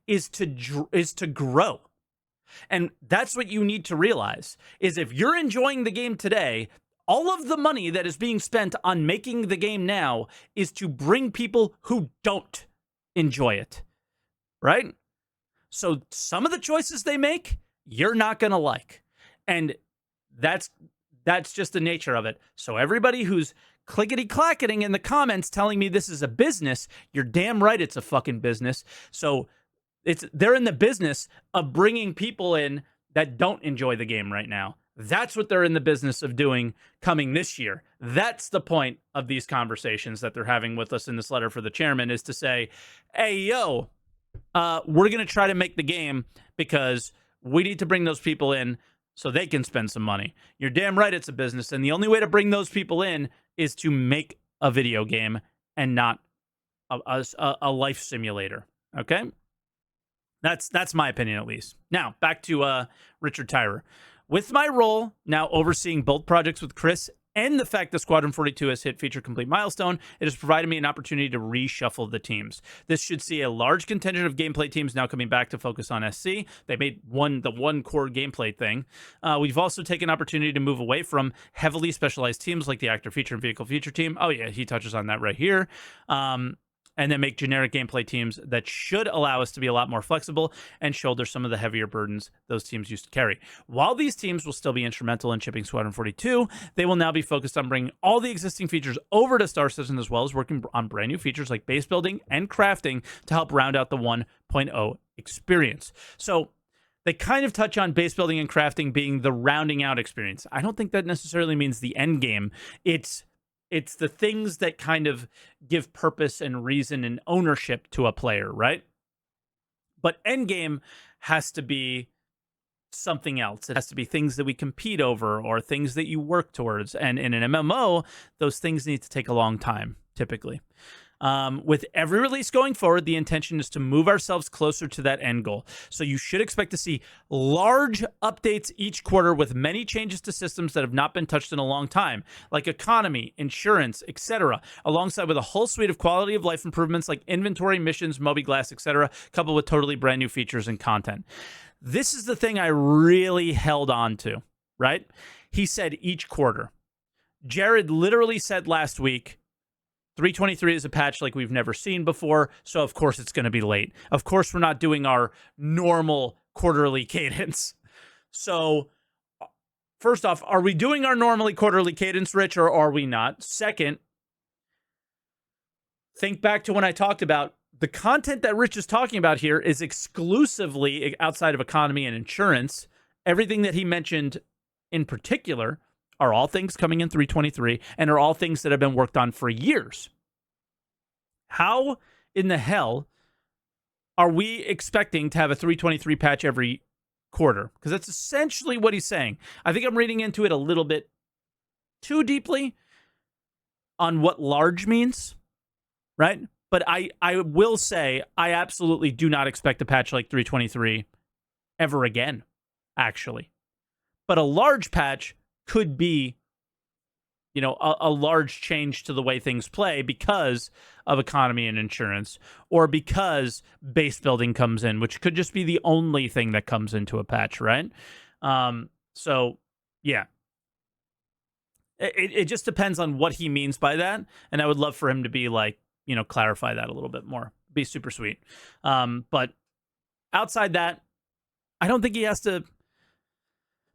is to grow. And that's what you need to realize, is if you're enjoying the game today, all of the money that is being spent on making the game now is to bring people who don't enjoy it, right? So some of the choices they make, you're not going to like. And that's just the nature of it. So everybody who's clickety-clacketing in the comments telling me this is a business, you're damn right it's a fucking business. So they're in the business of bringing people in that don't enjoy the game right now. That's what they're in the business of doing coming this year. That's the point of these conversations that they're having with us in this letter for the chairman, is to say, hey, yo, we're going to try to make the game because we need to bring those people in so they can spend some money. You're damn right it's a business, and the only way to bring those people in is to make a video game and not a life simulator, okay? That's my opinion, at least. Now, back to Richard Tyrer. With my role now overseeing both projects with Chris and the fact that Squadron 42 has hit feature complete milestone, it has provided me an opportunity to reshuffle the teams. This should see a large contingent of gameplay teams now coming back to focus on SC. They made the one core gameplay thing. We've also taken opportunity to move away from heavily specialized teams like the actor feature and vehicle feature team. Oh yeah, he touches on that right here. And then make generic gameplay teams that should allow us to be a lot more flexible and shoulder some of the heavier burdens those teams used to carry. While these teams will still be instrumental in shipping Squadron 42, they will now be focused on bringing all the existing features over to Star Citizen, as well as working on brand new features like base building and crafting to help round out the 1.0 experience. So they kind of touch on base building and crafting being the rounding out experience. I don't think that necessarily means the end game. It's the things that kind of give purpose and reason and ownership to a player, right? But endgame has to be something else. It has to be things that we compete over or things that you work towards. And in an MMO, those things need to take a long time, typically. With every release going forward, the intention is to move ourselves closer to that end goal. So you should expect to see large updates each quarter with many changes to systems that have not been touched in a long time, like economy, insurance, etc., alongside with a whole suite of quality of life improvements like inventory, missions, mobiGlass, etc., coupled with totally brand new features and content. This is the thing I really held on to, right? He said each quarter. Jared literally said last week, 323 is a patch like we've never seen before, so of course it's going to be late. Of course we're not doing our normal quarterly cadence. So, first off, are we doing our normally quarterly cadence, Rich, or are we not? Second, think back to when I talked about the content that Rich is talking about here is exclusively outside of economy and insurance. Everything that he mentioned in particular are all things coming in 323 and are all things that have been worked on for years. How in the hell are we expecting to have a 323 patch every quarter? Because that's essentially what he's saying. I think I'm reading into it a little bit too deeply on what large means, right? But I will say I absolutely do not expect a patch like 323 ever again, actually. But a large patch could be, you know, a large change to the way things play because of economy and insurance, or because base building comes in, which could just be the only thing that comes into a patch, right? So, yeah. It just depends on what he means by that, and I would love for him to be like, you know, clarify that a little bit more. Be super sweet. But outside that, I don't think he has to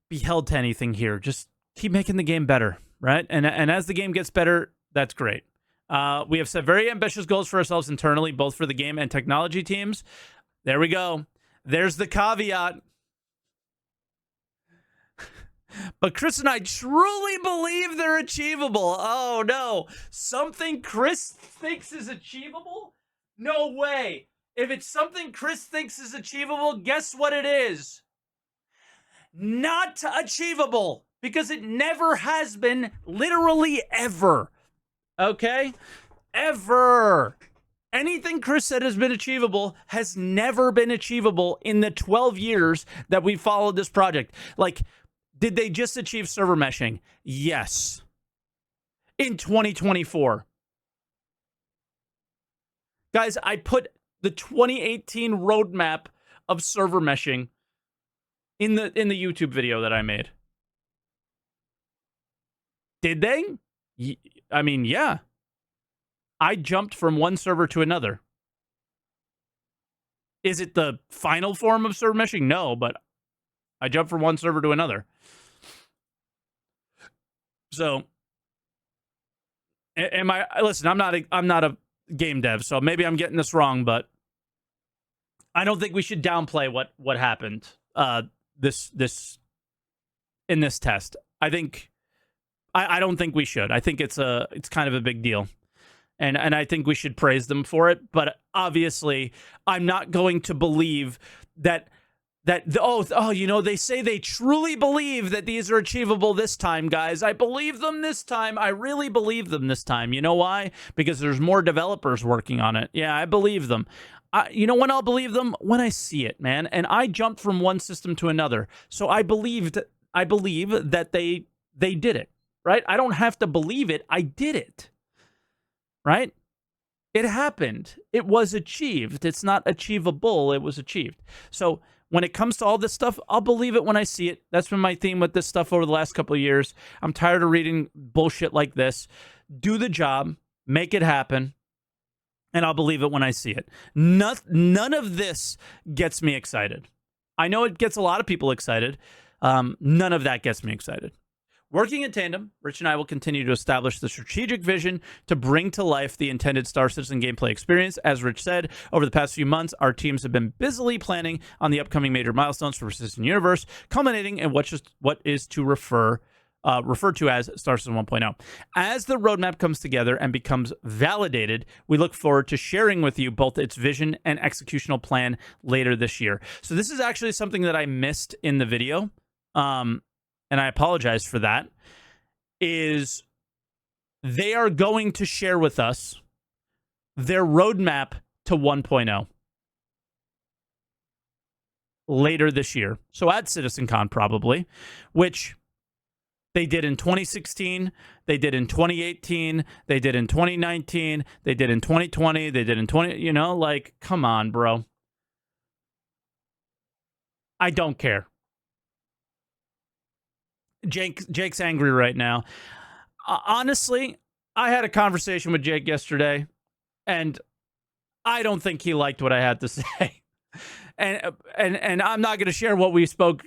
be held to anything here. Just keep making the game better, right? And as the game gets better, that's great. We have set very ambitious goals for ourselves internally, both for the game and technology teams. There we go. There's the caveat. But Chris and I truly believe they're achievable. Oh, no. Something Chris thinks is achievable? No way. If it's something Chris thinks is achievable, guess what it is? Not achievable. Because it never has been, literally ever. Okay? Ever. Anything Chris said has been achievable has never been achievable in the 12 years that we followed this project. Like, did they just achieve server meshing? Yes. In 2024. Guys, I put the 2018 roadmap of server meshing in the YouTube video that I made. Did they? I mean, yeah. I jumped from one server to another. Is it the final form of server meshing? No, but I jumped from one server to another. So, listen, I'm not a game dev, so maybe I'm getting this wrong, but I don't think we should downplay what happened this in this test. I don't think we should. I think it's kind of a big deal. And I think we should praise them for it, but obviously I'm not going to believe that you know, they say they truly believe that these are achievable this time, guys. I believe them this time. I really believe them this time. You know why? Because there's more developers working on it. Yeah, I believe them. You know when I'll believe them? When I see it, man. And I jumped from one system to another. So I believe that they did it, right? I don't have to believe it. I did it, right? It happened. It was achieved. It's not achievable. It was achieved. So when it comes to all this stuff, I'll believe it when I see it. That's been my theme with this stuff over the last couple of years. I'm tired of reading bullshit like this. Do the job, make it happen, and I'll believe it when I see it. None of this gets me excited. I know it gets a lot of people excited. None of that gets me excited. Working in tandem, Rich and I will continue to establish the strategic vision to bring to life the intended Star Citizen gameplay experience. As Rich said, over the past few months, our teams have been busily planning on the upcoming major milestones for Citizen Universe, culminating in what is referred to as Star Citizen 1.0. As the roadmap comes together and becomes validated, we look forward to sharing with you both its vision and executional plan later this year. So this is actually something that I missed in the video. And I apologize for that, is they are going to share with us their roadmap to 1.0 later this year. So at CitizenCon probably, which they did in 2016, they did in 2018, they did in 2019, they did in 2020, they did in 20, you know, like, come on, bro. I don't care. Jake's angry right now. Honestly, I had a conversation with Jake yesterday, and I don't think he liked what I had to say. and I'm not going to share what we spoke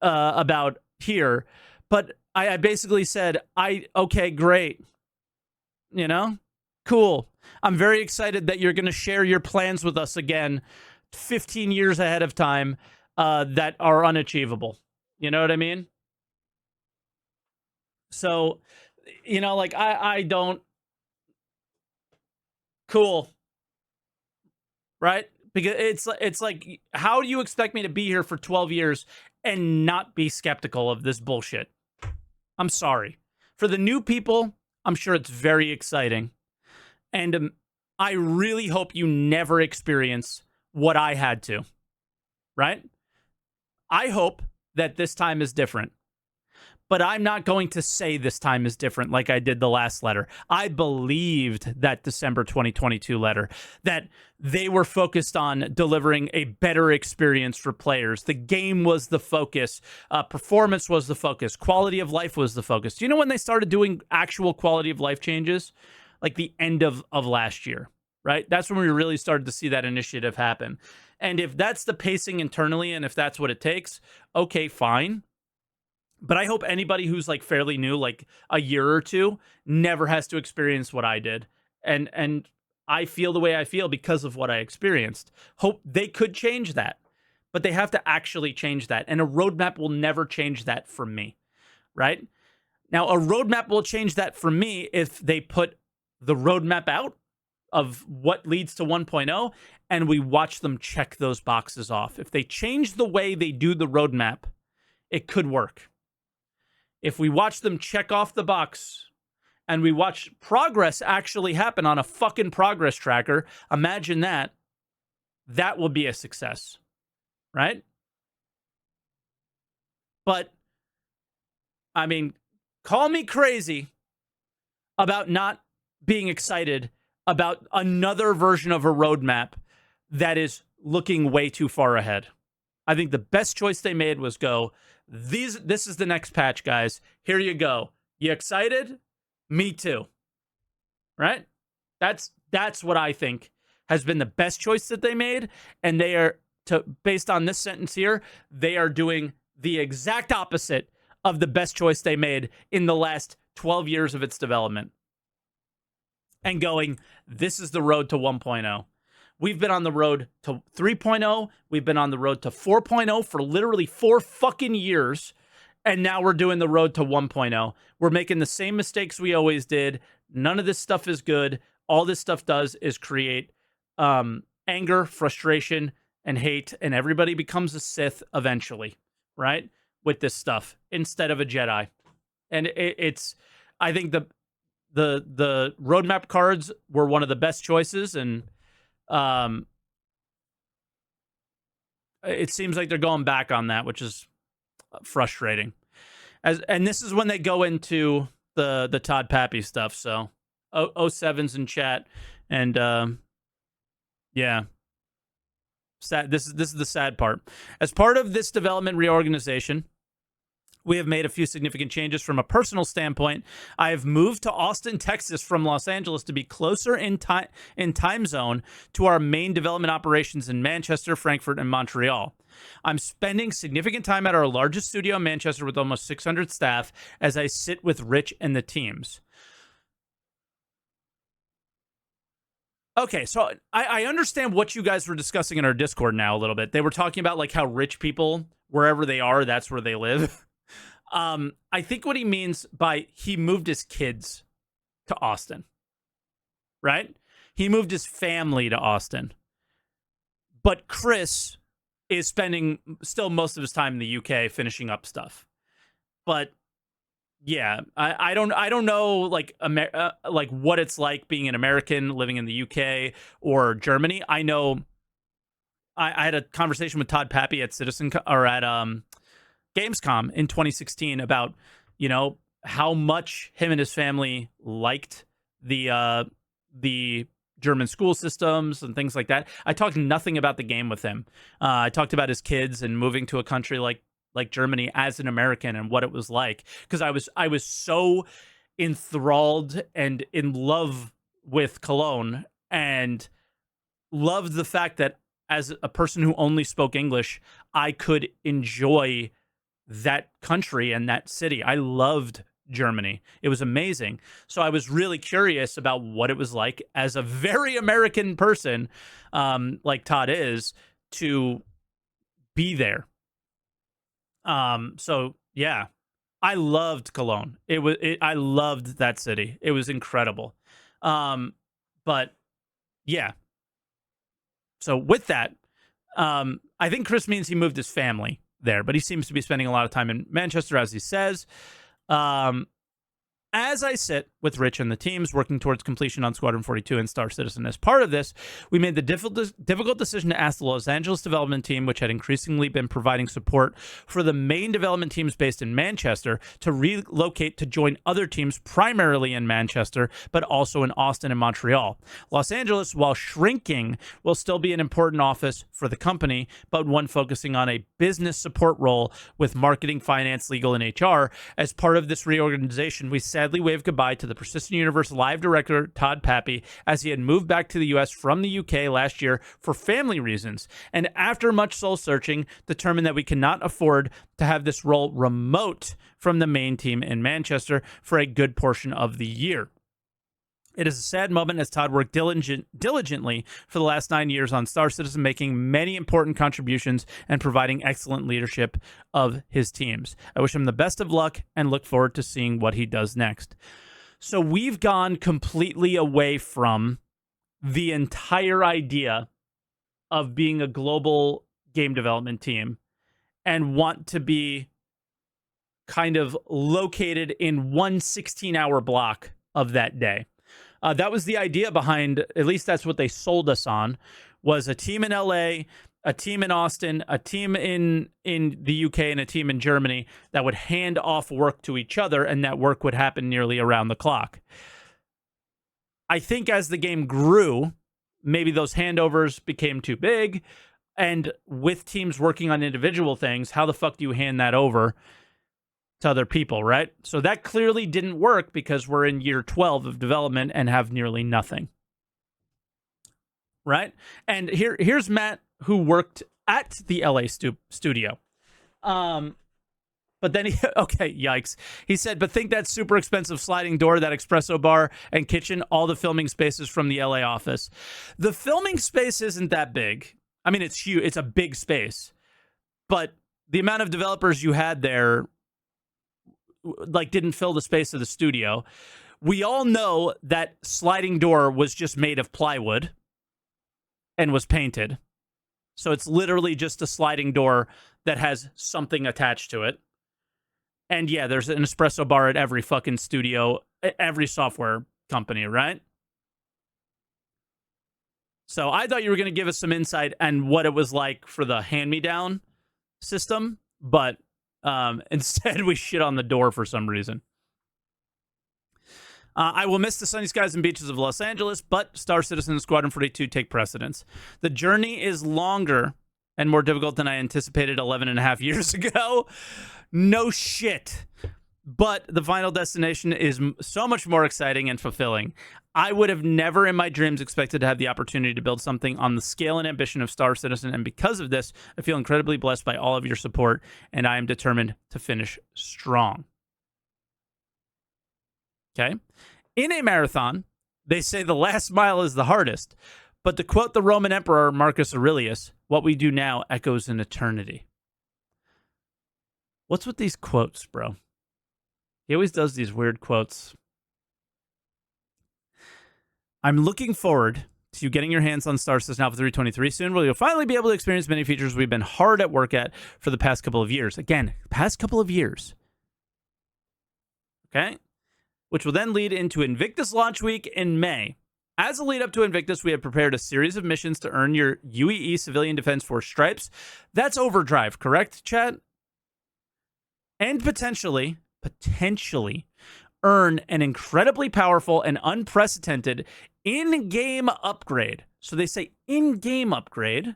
about here, but I basically said, okay, great. You know? Cool. I'm very excited that you're going to share your plans with us again 15 years ahead of time that are unachievable. You know what I mean? So, like I don't. Cool. Right? Because it's like, how do you expect me to be here for 12 years and not be skeptical of this bullshit? I'm sorry. For the new people, I'm sure it's very exciting. And I really hope you never experience what I had to, right? I hope that this time is different. But I'm not going to say this time is different like I did the last letter. I believed that December 2022 letter, that they were focused on delivering a better experience for players. The game was the focus. Performance was the focus. Quality of life was the focus. Do you know when they started doing actual quality of life changes? Like the end of last year, right? That's when we really started to see that initiative happen. And if that's the pacing internally and if that's what it takes, okay, fine. But I hope anybody who's like fairly new, like a year or two, never has to experience what I did. And I feel the way I feel because of what I experienced. Hope they could change that, but they have to actually change that. And a roadmap will never change that for me, right? Now, a roadmap will change that for me if they put the roadmap out of what leads to 1.0 and we watch them check those boxes off. If they change the way they do the roadmap, it could work. If we watch them check off the box and we watch progress actually happen on a fucking progress tracker, imagine that. That will be a success, right? But, I mean, call me crazy about not being excited about another version of a roadmap that is looking way too far ahead. I think the best choice they made was go, this is the next patch, guys. Here you go. You excited? Me too. Right? That's what I think has been the best choice that they made. And they are, based on this sentence here, they are doing the exact opposite of the best choice they made in the last 12 years of its development. And going, this is the road to 1.0. We've been on the road to 3.0. We've been on the road to 4.0 for literally 4 fucking years. And now we're doing the road to 1.0. We're making the same mistakes we always did. None of this stuff is good. All this stuff does is create anger, frustration, and hate. And everybody becomes a Sith eventually, right? With this stuff instead of a Jedi. And it's, I think the roadmap cards were one of the best choices. And it seems like they're going back on that, which is frustrating. And this is when they go into the Todd Pappy stuff. So 07's in chat, and yeah, sad. This is the sad part. As part of this development reorganization, we have made a few significant changes from a personal standpoint. I have moved to Austin, Texas from Los Angeles to be closer in time zone to our main development operations in Manchester, Frankfurt, and Montreal. I'm spending significant time at our largest studio in Manchester with almost 600 staff as I sit with Rich and the teams. Okay, so I understand what you guys were discussing in our Discord now a little bit. They were talking about like how rich people, wherever they are, that's where they live. I think what he means by he moved his kids to Austin, right? He moved his family to Austin. But Chris is spending still most of his time in the UK finishing up stuff. But yeah, I don't know like what it's like being an American living in the UK or Germany. I know I had a conversation with Todd Pappy at Gamescom in 2016 about, how much him and his family liked the German school systems and things like that. I talked nothing about the game with him. I talked about his kids and moving to a country like Germany as an American and what it was like, because I was so enthralled and in love with Cologne and loved the fact that as a person who only spoke English, I could enjoy that country and that city. I loved Germany. It was amazing. So I was really curious about what it was like as a very American person, like Todd is, to be there. So yeah, I loved Cologne. I loved that city. It was incredible. But yeah. So with that, I think Chris means he moved his family there, but he seems to be spending a lot of time in Manchester, as he says. As I sit with Rich and the teams working towards completion on Squadron 42 and Star Citizen, as part of this, we made the difficult decision to ask the Los Angeles development team, which had increasingly been providing support for the main development teams based in Manchester, to relocate to join other teams primarily in Manchester, but also in Austin and Montreal. Los Angeles, while shrinking, will still be an important office for the company, but one focusing on a business support role with marketing, finance, legal, and HR. As part of this reorganization, we sadly waved goodbye to the Persistent Universe live director, Todd Pappy, as he had moved back to the US from the UK last year for family reasons. And after much soul searching, determined that we cannot afford to have this role remote from the main team in Manchester for a good portion of the year. It is a sad moment as Todd worked diligently for the last 9 years on Star Citizen, making many important contributions and providing excellent leadership of his teams. I wish him the best of luck and look forward to seeing what he does next. So we've gone completely away from the entire idea of being a global game development team and want to be kind of located in one 16-hour block of that day. That was the idea behind, at least that's what they sold us on, was a team in LA, a team in Austin, a team in the UK, and a team in Germany that would hand off work to each other, and that work would happen nearly around the clock. I think as the game grew, maybe those handovers became too big, and with teams working on individual things, how the fuck do you hand that over to other people, right? So that clearly didn't work because we're in year 12 of development and have nearly nothing, right? And here's Matt, who worked at the LA studio. But then okay, yikes. He said, but think that super expensive sliding door, that espresso bar and kitchen, all the filming spaces from the LA office. The filming space isn't that big. I mean, it's huge. It's a big space. But the amount of developers you had there didn't fill the space of the studio. We all know that sliding door was just made of plywood and was painted. So it's literally just a sliding door that has something attached to it. And yeah, there's an espresso bar at every fucking studio, every software company, right? So I thought you were going to give us some insight on what it was like for the hand-me-down system, but instead, we shit on the door for some reason. I will miss the sunny skies and beaches of Los Angeles, but Star Citizen and Squadron 42 take precedence. The journey is longer and more difficult than I anticipated 11 and a half years ago. No shit. But the final destination is so much more exciting and fulfilling. I would have never in my dreams expected to have the opportunity to build something on the scale and ambition of Star Citizen, and because of this, I feel incredibly blessed by all of your support, and I am determined to finish strong. Okay? In a marathon, they say the last mile is the hardest, but to quote the Roman Emperor Marcus Aurelius, what we do now echoes in eternity. What's with these quotes, bro? He always does these weird quotes. I'm looking forward to you getting your hands on Star Citizen Alpha 323 soon, where you'll finally be able to experience many features we've been hard at work at for the past couple of years. Again, past couple of years. Okay? Which will then lead into Invictus launch week in May. As a lead up to Invictus, we have prepared a series of missions to earn your UEE Civilian Defense Force stripes. That's Overdrive, correct, chat? And potentially earn an incredibly powerful and unprecedented in-game upgrade. So they say in-game upgrade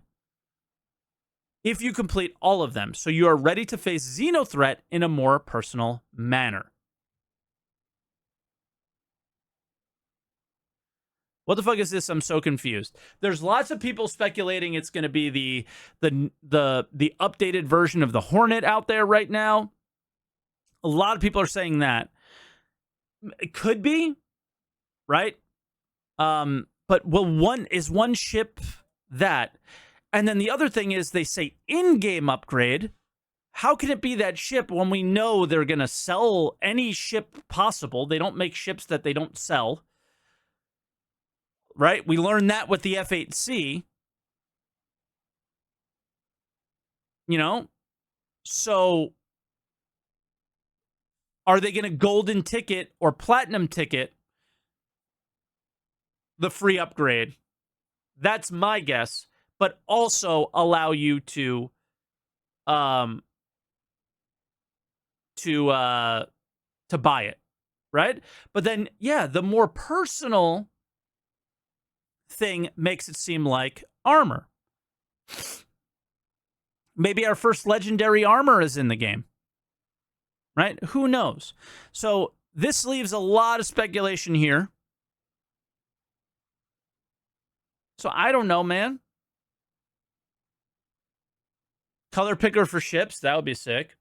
if you complete all of them. So you are ready to face Xeno threat in a more personal manner. What the fuck is this? I'm so confused. There's lots of people speculating it's going to be the updated version of the Hornet out there right now. A lot of people are saying that. It could be, right? But one ship that? And then the other thing is they say in-game upgrade. How can it be that ship when we know they're going to sell any ship possible? They don't make ships that they don't sell, right? We learned that with the F-8C. You know? So are they going to golden ticket or platinum ticket the free upgrade? That's my guess, but also allow you to buy it, right? But then, yeah, the more personal thing makes it seem like armor. Maybe our first legendary armor is in the game, right? Who knows? So this leaves a lot of speculation here. So I don't know, man. Color picker for ships, that would be sick.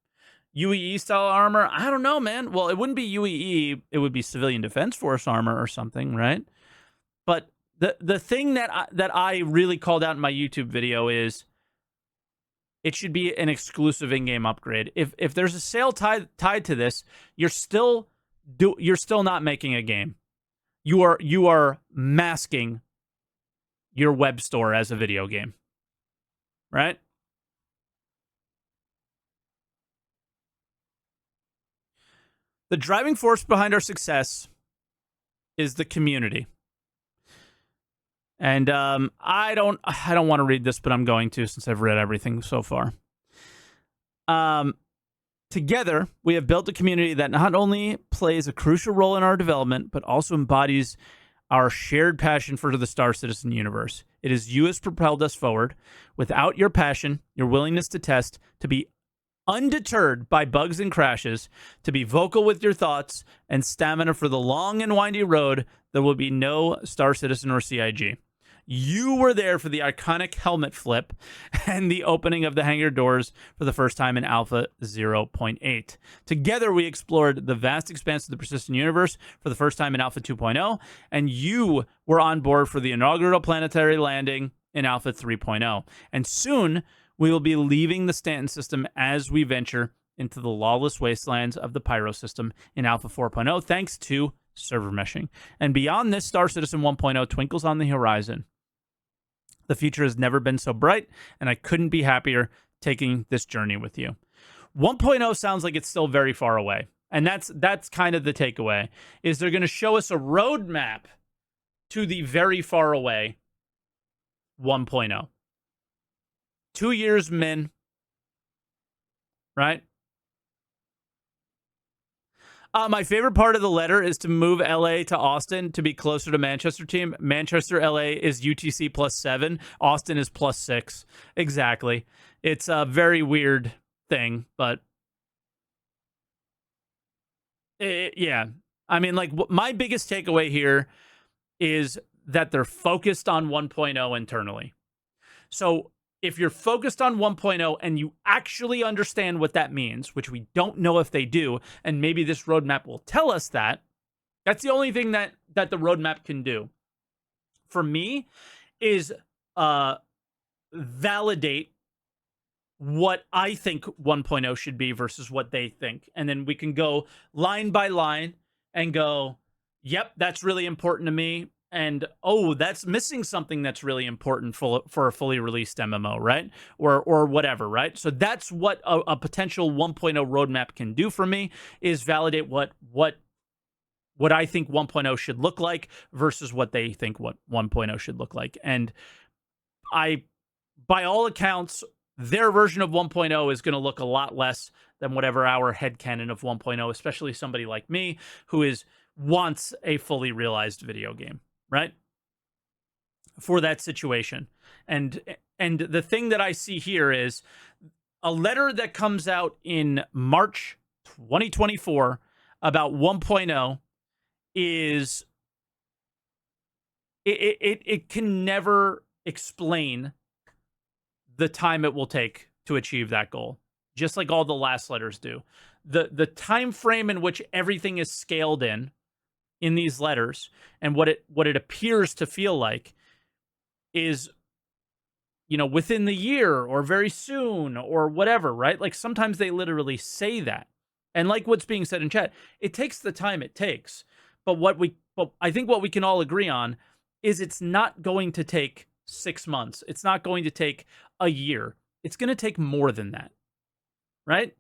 UEE style armor, I don't know, man. Well, it wouldn't be UEE, it would be Civilian Defense Force armor or something, right? But the thing that I really called out in my YouTube video is it should be an exclusive in-game upgrade. If there's a sale tied to this, you're still not making a game. You are masking your web store as a video game, right? The driving force behind our success is the community. And I don't want to read this, but I'm going to since I've read everything so far. Together, we have built a community that not only plays a crucial role in our development, but also embodies our shared passion for the Star Citizen universe. It is you has propelled us forward. Without your passion, your willingness to test, to be undeterred by bugs and crashes, to be vocal with your thoughts, and stamina for the long and windy road, there will be no Star Citizen or CIG. You were there for the iconic helmet flip and the opening of the hangar doors for the first time in Alpha 0.8. Together, we explored the vast expanse of the persistent universe for the first time in Alpha 2.0, and you were on board for the inaugural planetary landing in Alpha 3.0. And soon, we will be leaving the Stanton system as we venture into the lawless wastelands of the Pyro system in Alpha 4.0, thanks to server meshing. And beyond this, Star Citizen 1.0 twinkles on the horizon. The future has never been so bright, and I couldn't be happier taking this journey with you. 1.0 sounds like it's still very far away, and that's kind of the takeaway, is they're going to show us a roadmap to the very far away 1.0. 2 years min, right? My favorite part of the letter is to move LA to Austin to be closer to Manchester team. Manchester, LA is UTC +7. Austin is +6. Exactly. It's a very weird thing, but yeah. I mean, like, my biggest takeaway here is that they're focused on 1.0 internally. So if you're focused on 1.0 and you actually understand what that means, which we don't know if they do, and maybe this roadmap will tell us that, that's the only thing that the roadmap can do for me, is validate what I think 1.0 should be versus what they think. And then we can go line by line and go, yep, that's really important to me. And, oh, that's missing something that's really important for a fully released MMO, right? Or whatever, right? So that's what a potential 1.0 roadmap can do for me, is validate what I think 1.0 should look like versus what they think what 1.0 should look like. And by all accounts, their version of 1.0 is going to look a lot less than whatever our headcanon of 1.0, especially somebody like me who wants a fully realized video game, right? For that situation. And the thing that I see here is a letter that comes out in March 2024 about 1.0 is it can never explain the time it will take to achieve that goal, just like all the last letters do. The time frame in which everything is scaled in, in these letters and what it appears to feel like is, within the year or very soon or whatever, right? Like sometimes they literally say that. And like what's being said in chat, it takes the time it takes. But I think what we can all agree on is it's not going to take 6 months. It's not going to take a year. It's going to take more than that. Right?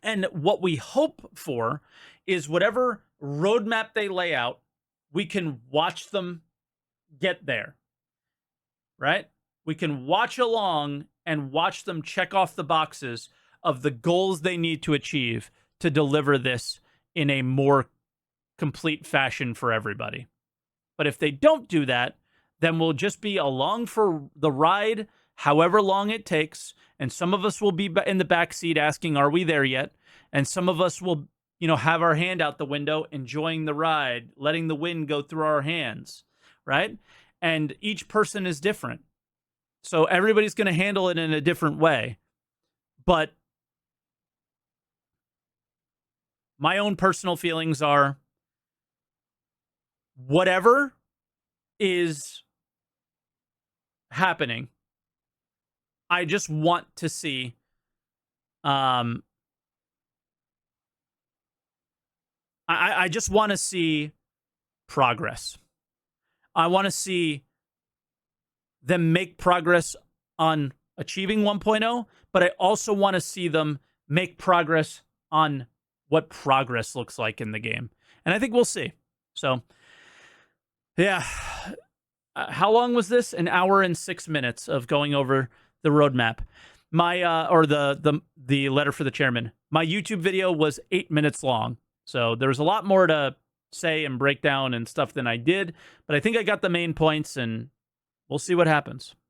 And what we hope for is whatever roadmap they lay out, we can watch them get there. Right? We can watch along and watch them check off the boxes of the goals they need to achieve to deliver this in a more complete fashion for everybody. But if they don't do that, then we'll just be along for the ride, however long it takes. And some of us will be in the back seat asking, are we there yet? And some of us will, have our hand out the window, enjoying the ride, letting the wind go through our hands, right? And each person is different. So everybody's going to handle it in a different way. But my own personal feelings are whatever is happening, I just want to see I just want to see progress. I want to see them make progress on achieving 1.0, but I also want to see them make progress on what progress looks like in the game. And I think we'll see. So, yeah. How long was this? An hour and 6 minutes of going over the roadmap. My or the letter for the chairman. My YouTube video was 8 minutes long. So there's a lot more to say and break down and stuff than I did, but I think I got the main points, and we'll see what happens.